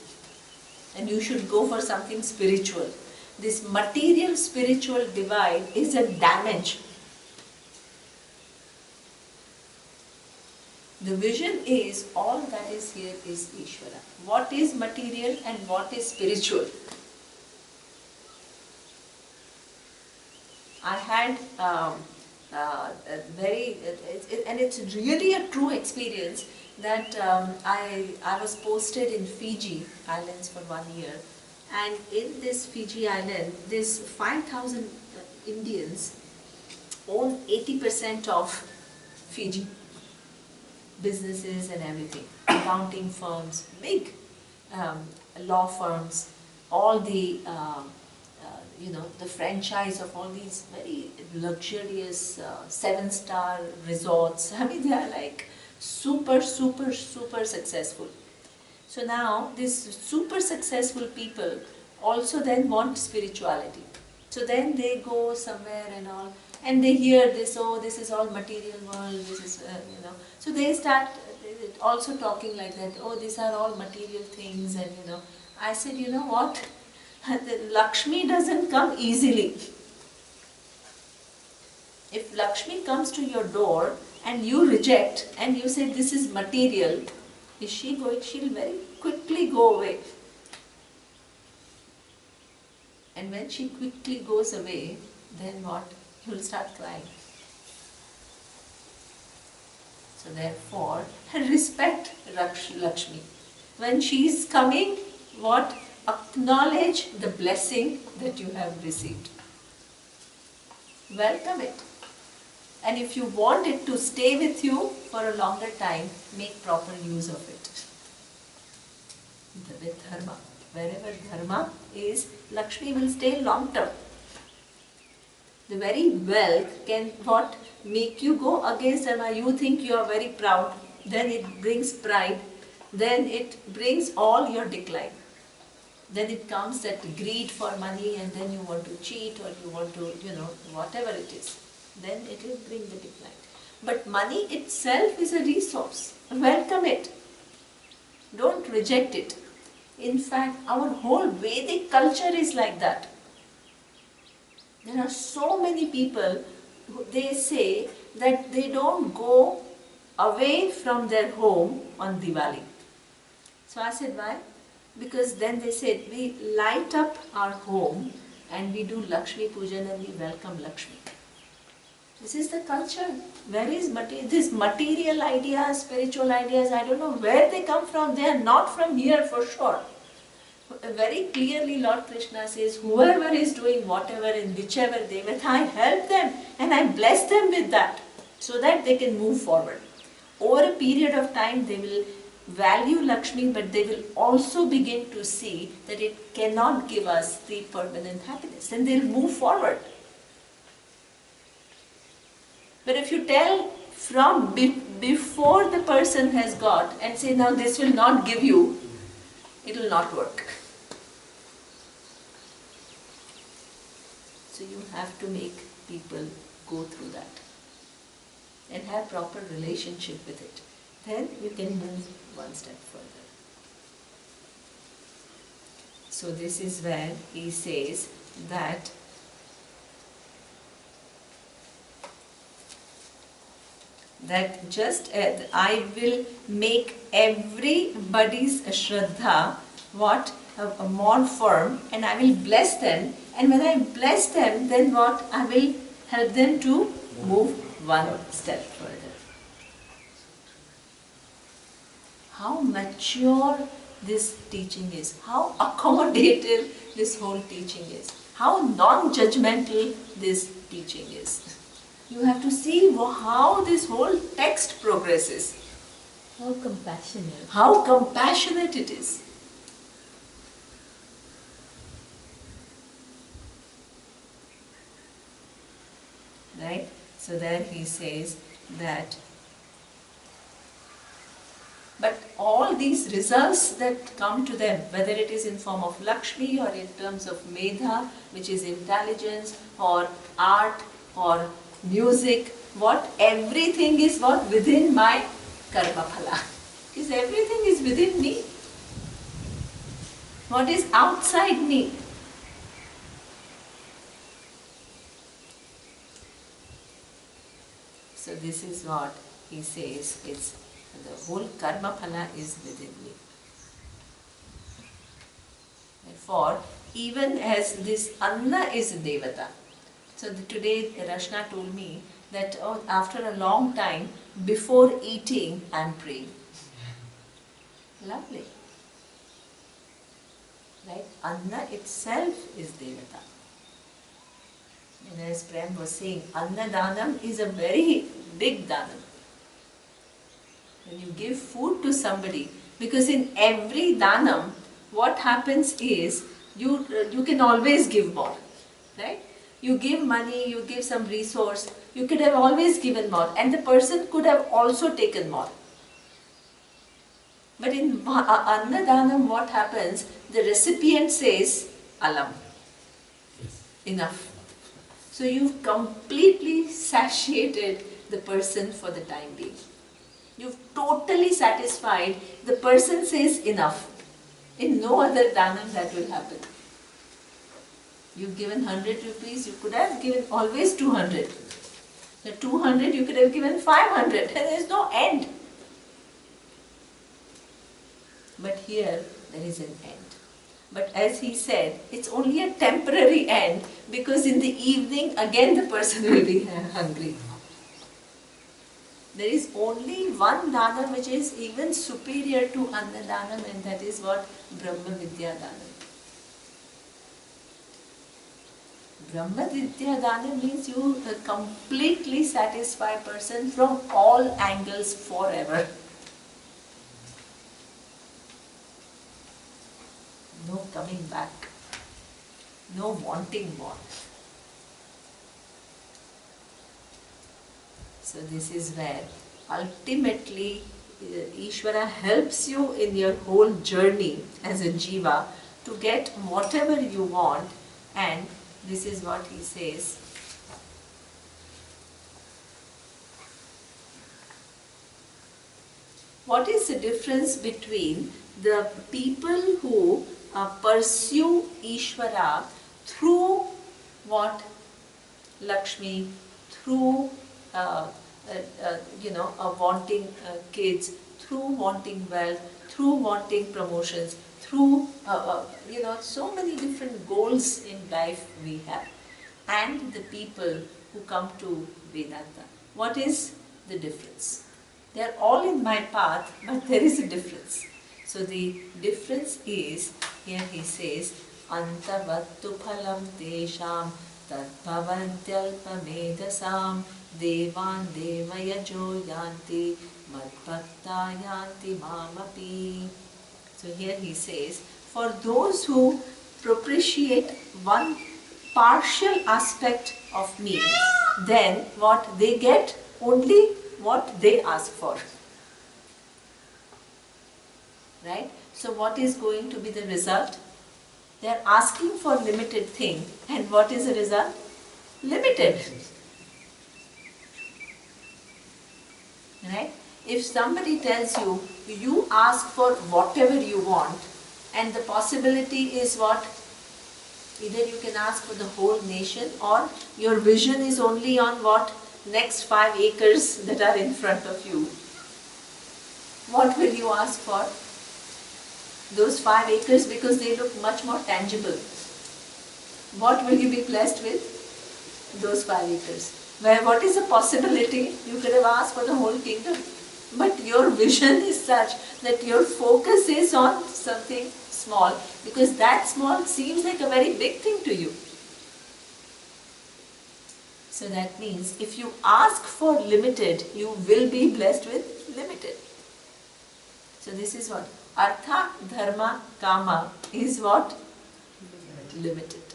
and you should go for something spiritual. This material-spiritual divide is a damage. The vision is all that is here is Ishvara. What is material and what is spiritual? I had and it's really a true experience that I was posted in Fiji Islands for 1 year, and in this Fiji Island, this 5,000 Indians own 80% of Fiji. Businesses and everything, accounting firms, big law firms, all the the franchise of all these very luxurious 7-star resorts. I mean, they are like super, super, super successful. So now these super successful people also then want spirituality. So then they go somewhere and all, and they hear this, oh, this is all material world, this is, So they start also talking like that, oh, these are all material things, and I said, you know what? The Lakshmi doesn't come easily. If Lakshmi comes to your door and you reject and you say this is material, is she going? She'll very quickly go away. And when she quickly goes away, then what? You'll start crying. So therefore, respect Lakshmi. When she is coming, what? Acknowledge the blessing that you have received. Welcome it. And if you want it to stay with you for a longer time, make proper use of it. With dharma. Wherever dharma is, Lakshmi will stay long term. The very wealth can what? Make you go against dharma. You think you are very proud, then it brings pride, then it brings all your decline. Then it comes that greed for money, and then you want to cheat, or you want to, whatever it is. Then it will bring the decline. But money itself is a resource. Welcome it. Don't reject it. In fact, our whole Vedic culture is like that. There are so many people who they say that they don't go away from their home on Diwali. So I said, why? Because then they said, we light up our home and we do Lakshmi Pujan and we welcome Lakshmi. This is the culture. Where is these material ideas, spiritual ideas, I don't know where they come from. They are not from here for sure. Very clearly Lord Krishna says, whoever is doing whatever in whichever devata, I help them and I bless them with that so that they can move forward. Over a period of time they will value Lakshmi, but they will also begin to see that it cannot give us the permanent happiness, and they'll move forward. But if you tell from before the person has got and say, now this will not give you, it will not work. So you have to make people go through that and have proper relationship with it. Then you can move one step further. So this is where he says that just I will make everybody's Shraddha what? More firm, and I will bless them, and when I bless them, then what? I will help them to move one step further. How mature this teaching is, how accommodative this whole teaching is, how non-judgmental this teaching is. You have to see how this whole text progresses. How compassionate. How compassionate it is. Right? So there he says that, but all these results that come to them, whether it is in form of Lakshmi or in terms of Medha, which is intelligence, or art, or music, what? Everything is what? Within my karma phala. Because everything is within me. What is outside me? So this is what he says, it's the whole karma phala is within me. Therefore, even as this anna is devata. So today Rashna told me that after a long time, before eating, I am praying. Lovely. Right? Anna itself is devata. And as Prem was saying, Anna Danam is a very big danam. When you give food to somebody, because in every danam, what happens is, you can always give more. right? You give money, you give some resource, you could have always given more, and the person could have also taken more. But in Annadanam, what happens? The recipient says, Alam, enough. So you've completely satiated the person for the time being. You've totally satisfied. The person says enough. In no other danam that will happen. You've given 100 rupees, you could have given always 200. The 200 you could have given 500, and there's no end. But here there is an end. But as he said, it's only a temporary end, because in the evening again the person will be hungry. There is only one dana which is even superior to Annadanam, and that is what? Brahma Vidya Danam. Brahma Vidya Danam means you completely satisfy a person from all angles forever. No coming back. No wanting more. So this is where ultimately Ishvara helps you in your whole journey as a jiva to get whatever you want, and this is what he says. What is the difference between the people who pursue Ishvara through what? Lakshmi, through wanting kids, through wanting wealth, through wanting promotions, through so many different goals in life we have, and the people who come to Vedanta. What is the difference? They are all in my path, but there is a difference. So the difference is, here he says, Antavattu phalam tesham tadbhavantyalpamedasam devan devayajo yanti madbhakta yanti mamapi. So here he says, for those who propitiate one partial aspect of me, then what they get? Only what they ask for. Right? So what is going to be the result? They are asking for limited thing, and what is the result? Limited. Right? If somebody tells you, you ask for whatever you want, and the possibility is what? Either you can ask for the whole nation, or your vision is only on what? Next 5 acres that are in front of you. What will you ask for? Those 5 acres, because they look much more tangible. What will you be blessed with? Those 5 acres. Where what is the possibility? You could have asked for the whole kingdom. But your vision is such that your focus is on something small, because that small seems like a very big thing to you. So that means if you ask for limited, you will be blessed with limited. So this is what? Artha, Dharma, Kama is what? Limited.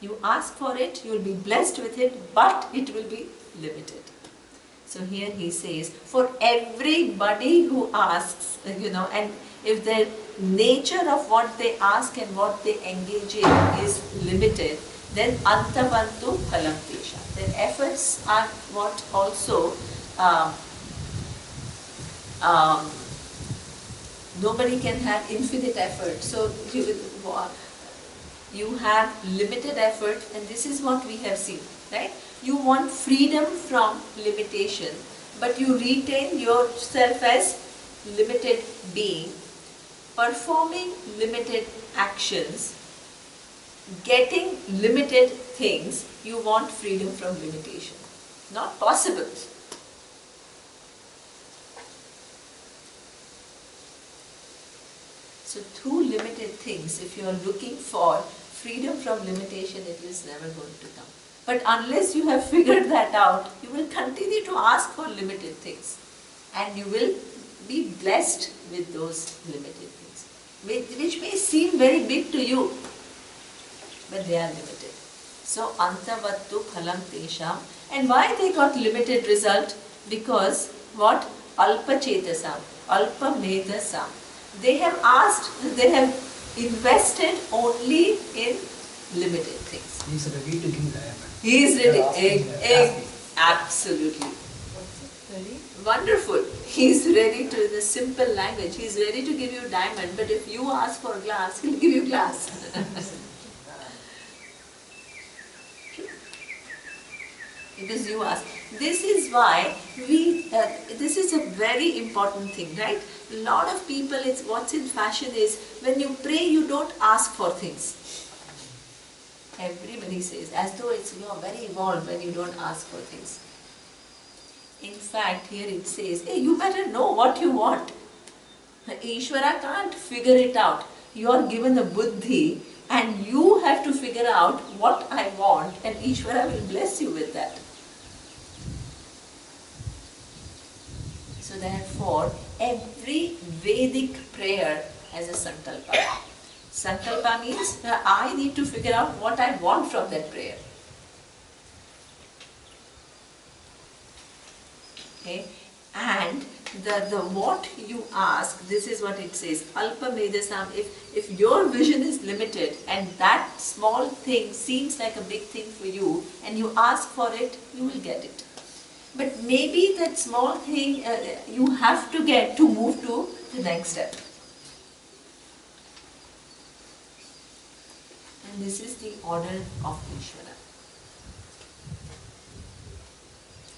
You ask for it, you will be blessed with it, but it will be limited. So here he says, for everybody who asks, and if the nature of what they ask and what they engage in is limited, then antavantu phalam tesha. Their efforts are what also nobody can have infinite effort. So you have limited effort, and this is what we have seen, right? You want freedom from limitation, but you retain yourself as limited being, performing limited actions, getting limited things. You want freedom from limitation. Not possible. So through limited things, if you are looking for freedom from limitation, it is never going to come. But unless you have figured that out, you will continue to ask for limited things, and you will be blessed with those limited things, which may seem very big to you. but they are limited. So antavattu phalam tesham. And why they got limited result? Because what? Alpa chetasam, alpa medasam. They have asked, they have invested only in limited things. He is ready to give diamond. He is ready. Asking. Absolutely. Wonderful. He is ready to, in a simple language, he is ready to give you diamond, but if you ask for glass, he will give you glass. Because you ask. This is why this is a very important thing, right? A lot of people, what's in fashion is, when you pray, you don't ask for things. Everybody says, as though you are very evolved when you don't ask for things. In fact, here it says, hey, you better know what you want. Ishvara can't figure it out. You are given a buddhi and you have to figure out what I want, and Ishvara will bless you with that. So therefore, every Vedic prayer has a sankalpa. Sankalpa means I need to figure out what I want from that prayer. Okay? And the what you ask, this is what it says, Alpa Medasam, if your vision is limited and that small thing seems like a big thing for you and you ask for it, you will get it. But maybe that small thing you have to get to move to the next step. And this is the order of Ishvara.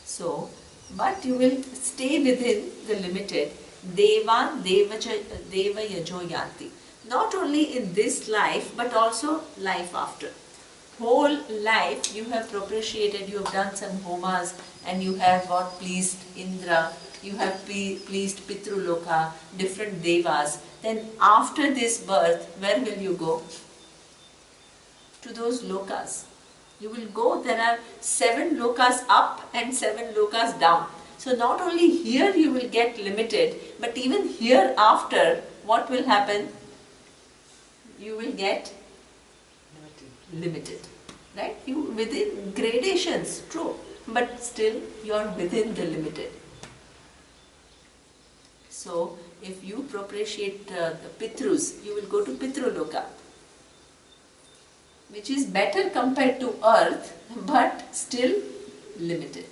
So, but you will stay within the limited Devan Deva Yajo Yanti. Not only in this life, but also life after. Whole life you have propitiated, you have done some homas, and you have pleased Indra, you have pleased Pitruloka, different devas. Then after this birth, where will you go? To those lokas. You will go, there are 7 lokas up and 7 lokas down. So not only here you will get limited, but even hereafter, what will happen? You will get limited. Right? You within gradations, true, but still you are within the limited. So if you propitiate the Pitrus, you will go to Pitruloka, which is better compared to earth, but still limited.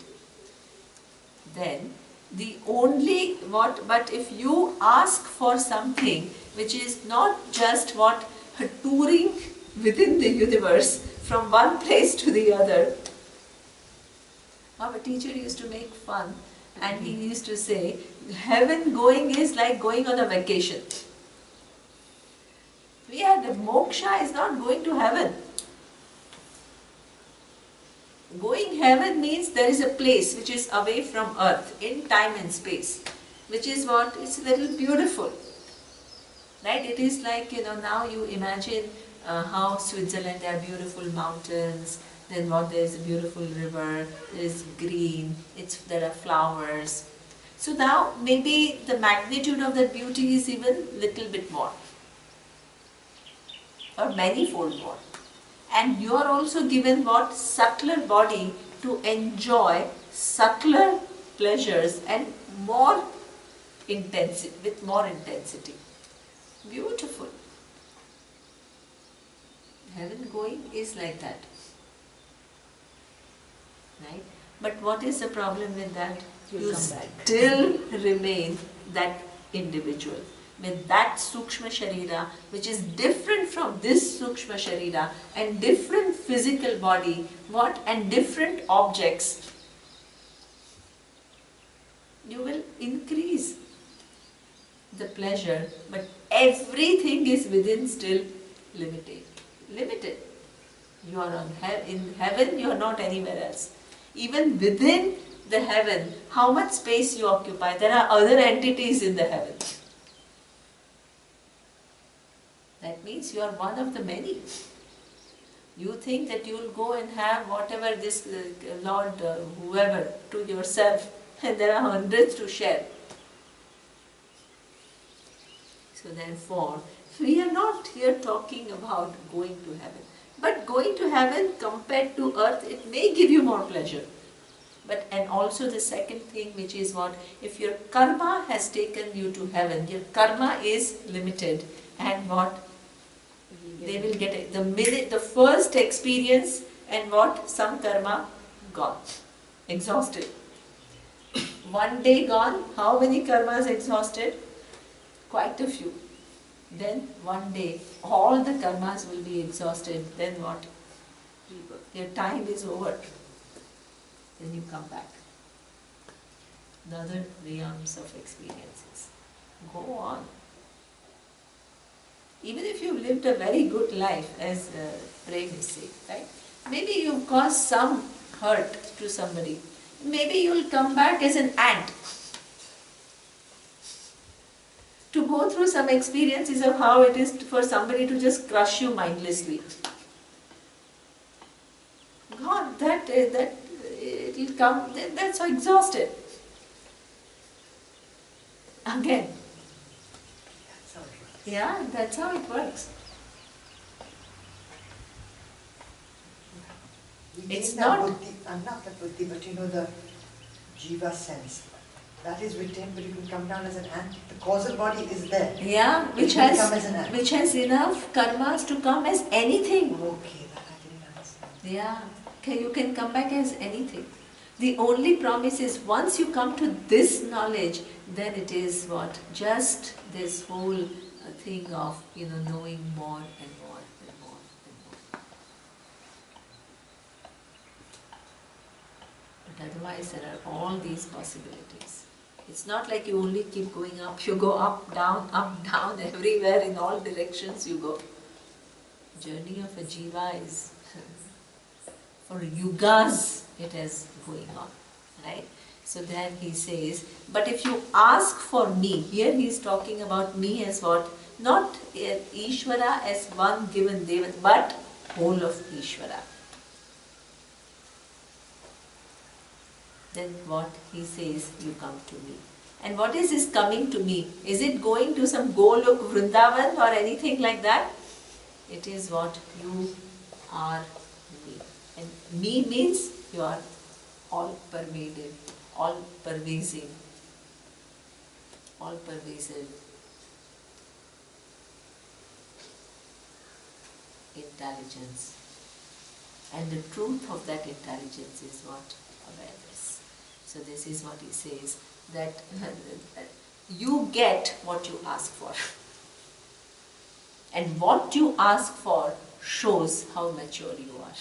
Then the only but if you ask for something which is not just touring within the universe from one place to the other. Our teacher used to make fun and he used to say, heaven going is like going on a vacation. The moksha is not going to heaven. Going heaven means there is a place which is away from earth, in time and space, which is it's very beautiful. Right? It is like, now you imagine how Switzerland, there are beautiful mountains, then there is a beautiful river, there is green, there are flowers. So now maybe the magnitude of that beauty is even little bit more, or manifold more. And you are also given subtler body to enjoy subtler pleasures and more intensity, with more intensity. Beautiful. Heaven going is like that. Right? But what is the problem with that? You still remain that individual with that Sukshma Sharira, which is different from this Sukshma Sharira, and different physical body, and different objects. You will increase the pleasure, but everything is within still limited. You are in heaven, you are not anywhere else. Even within the heaven, how much space you occupy, there are other entities in the heaven. That means you are one of the many. You think that you will go and have whatever this Lord, whoever, to yourself, and there are hundreds to share. So therefore, we are not here talking about going to heaven. But going to heaven compared to earth, it may give you more pleasure. But, and also the second thing, which is what, if your karma has taken you to heaven, your karma is limited, and what, they will get it. The first experience, and what, some karma gone, exhausted. One day gone, how many karmas exhausted? Quite a few. Then one day, all the karmas will be exhausted. Then what? Your time is over. Then you come back. The other realms of experiences. Go on. Even if you lived a very good life, as Prem is saying, right? Maybe you caused some hurt to somebody. Maybe you will come back as an ant. To go through some experiences of how it is for somebody to just crush you mindlessly. God, that it will come, that's so exhausted. Again. Yeah, that's how it works. It's not buddhi, not the buddhi, but the jiva sense. That is retained, but you can come down as an ant. The causal body is there. Yeah, which has enough karmas to come as anything. Okay, that I didn't understand. Yeah, okay, you can come back as anything. The only promise is once you come to this knowledge, then it is what? Just this whole thing of, knowing more and more and more and more. But otherwise there are all these possibilities. It's not like you only keep going up. You go up, down, everywhere, in all directions you go. Journey of a jiva is, for yugas it is going on, right? So then he says, but if you ask for me, here he is talking about me as what? Not Ishvara as one given Deva, but whole of Ishvara. Then what he says, you come to me. And what is this coming to me? Is it going to some Golok Vrindavan or anything like that? It is what? You are me. And me means you are all pervaded, all pervasive, all pervasive intelligence. And the truth of that intelligence is what? Awareness. So this is what he says, that you get what you ask for. And what you ask for shows how mature you are.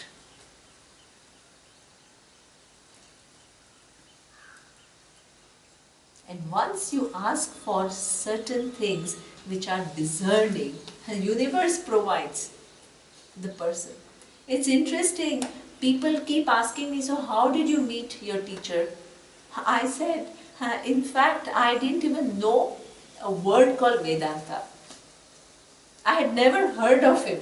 And once you ask for certain things which are discerning, the universe provides the person. It's interesting, people keep asking me, so how did you meet your teacher? I said, in fact, I didn't even know a word called Vedanta. I had never heard of him.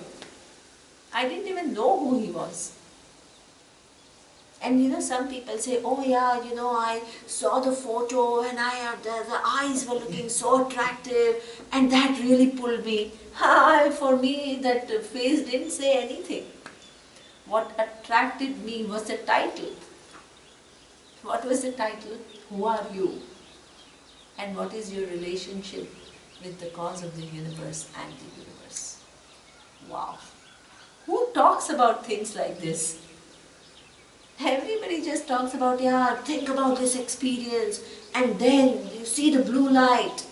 I didn't even know who he was. And some people say, oh yeah, I saw the photo and the eyes were looking so attractive and that really pulled me. For me, that face didn't say anything. What attracted me was the title. What was the title? Who are you? And what is your relationship with the cause of the universe and the universe? Wow. Who talks about things like this? Everybody just talks about, yeah, think about this experience and then you see the blue light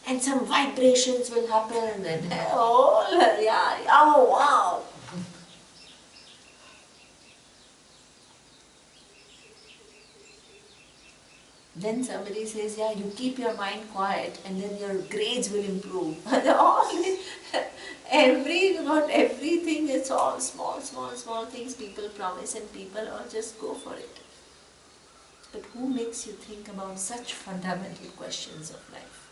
and some vibrations will happen and oh wow. Then somebody says, yeah, you keep your mind quiet and then your grades will improve. Everything, it's all small things people promise and people all just go for it. But who makes you think about such fundamental questions of life?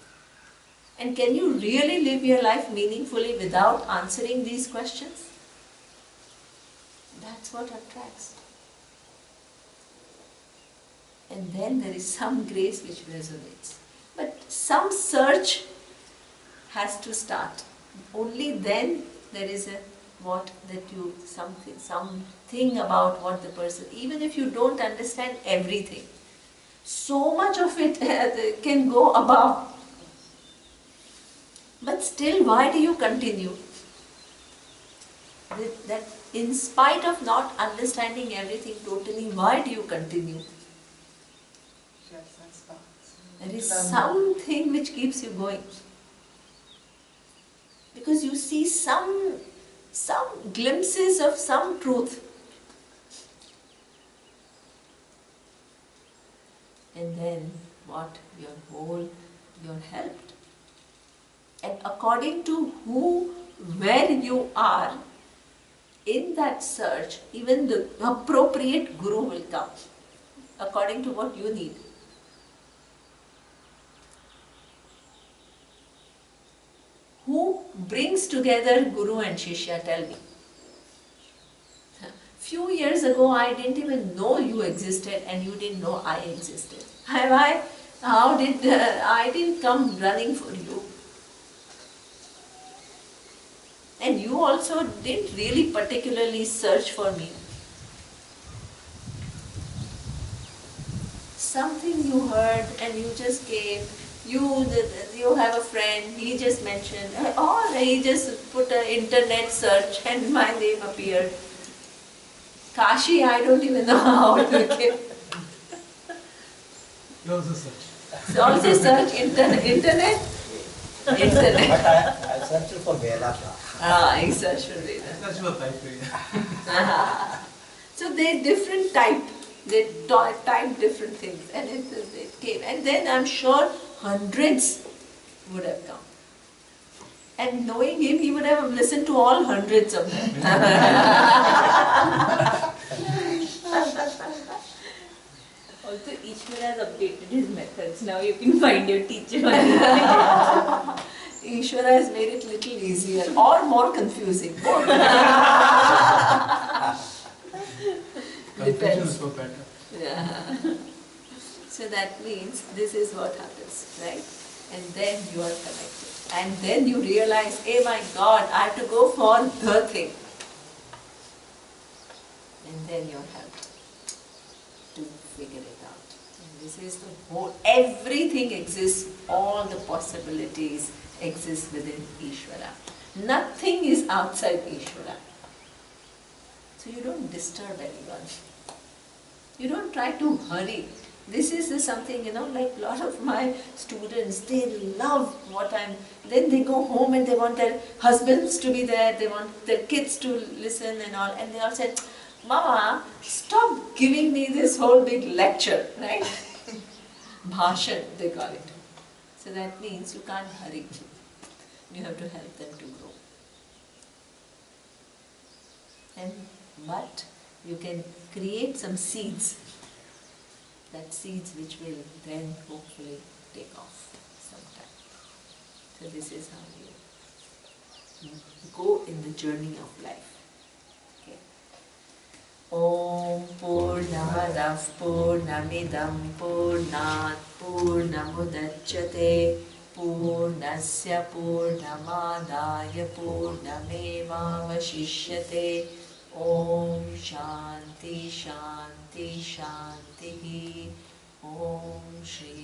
And can you really live your life meaningfully without answering these questions? That's what attracts. And then there is some grace which resonates. But some search has to start. only then there is a something about what the person, even if you don't understand everything, so much of it can go above. But still, why do you continue? That in spite of not understanding everything totally, why do you continue? There is something which keeps you going. Because you see some glimpses of some truth. And then what? You're helped. And according to where you are in that search, even the appropriate guru will come, according to what you need. Who brings together Guru and Shishya? Tell me. Few years ago, I didn't even know you existed, and you didn't know I existed. I didn't come running for you. And you also didn't really particularly search for me. Something you heard and you just came. You have a friend, he just mentioned, or he just put an internet search and my name appeared. Kashi, I don't even know how it became. You also search. So also search internet. But I searched for Veda. I search for Veda. Search for type. So they different type. They type different things, and it came. And then I'm sure hundreds would have come. And knowing him, he would have listened to all hundreds of them. Also, Ishwara has updated his methods. Now you can find your teacher. Ishwara has made it little easier or more confusing. Confusion is so better. Yeah. So that means this is what happens, right? And then you are connected. And then you realize, hey my God, I have to go for the thing. And then you're helped to figure it out. And this is the whole, everything exists, all the possibilities exist within Ishvara. Nothing is outside Ishvara. So you don't disturb anyone. You don't try to hurry. This is something, like a lot of my students, they love what then they go home and they want their husbands to be there, they want their kids to listen and all, and they all said, Mama, stop giving me this whole big lecture, right? Bhashan, they call it. So that means you can't hurry. You have to help them to grow. But you can create some seeds. That seeds which will then hopefully take off sometime. So this is how you go in the journey of life. Okay. Om Purnamadav Purnamidam Purnat Purnamudachyate Purnasya Purnamadaya Purnamevavashishyate. Om Shanti Shanti Shanti. Om Shri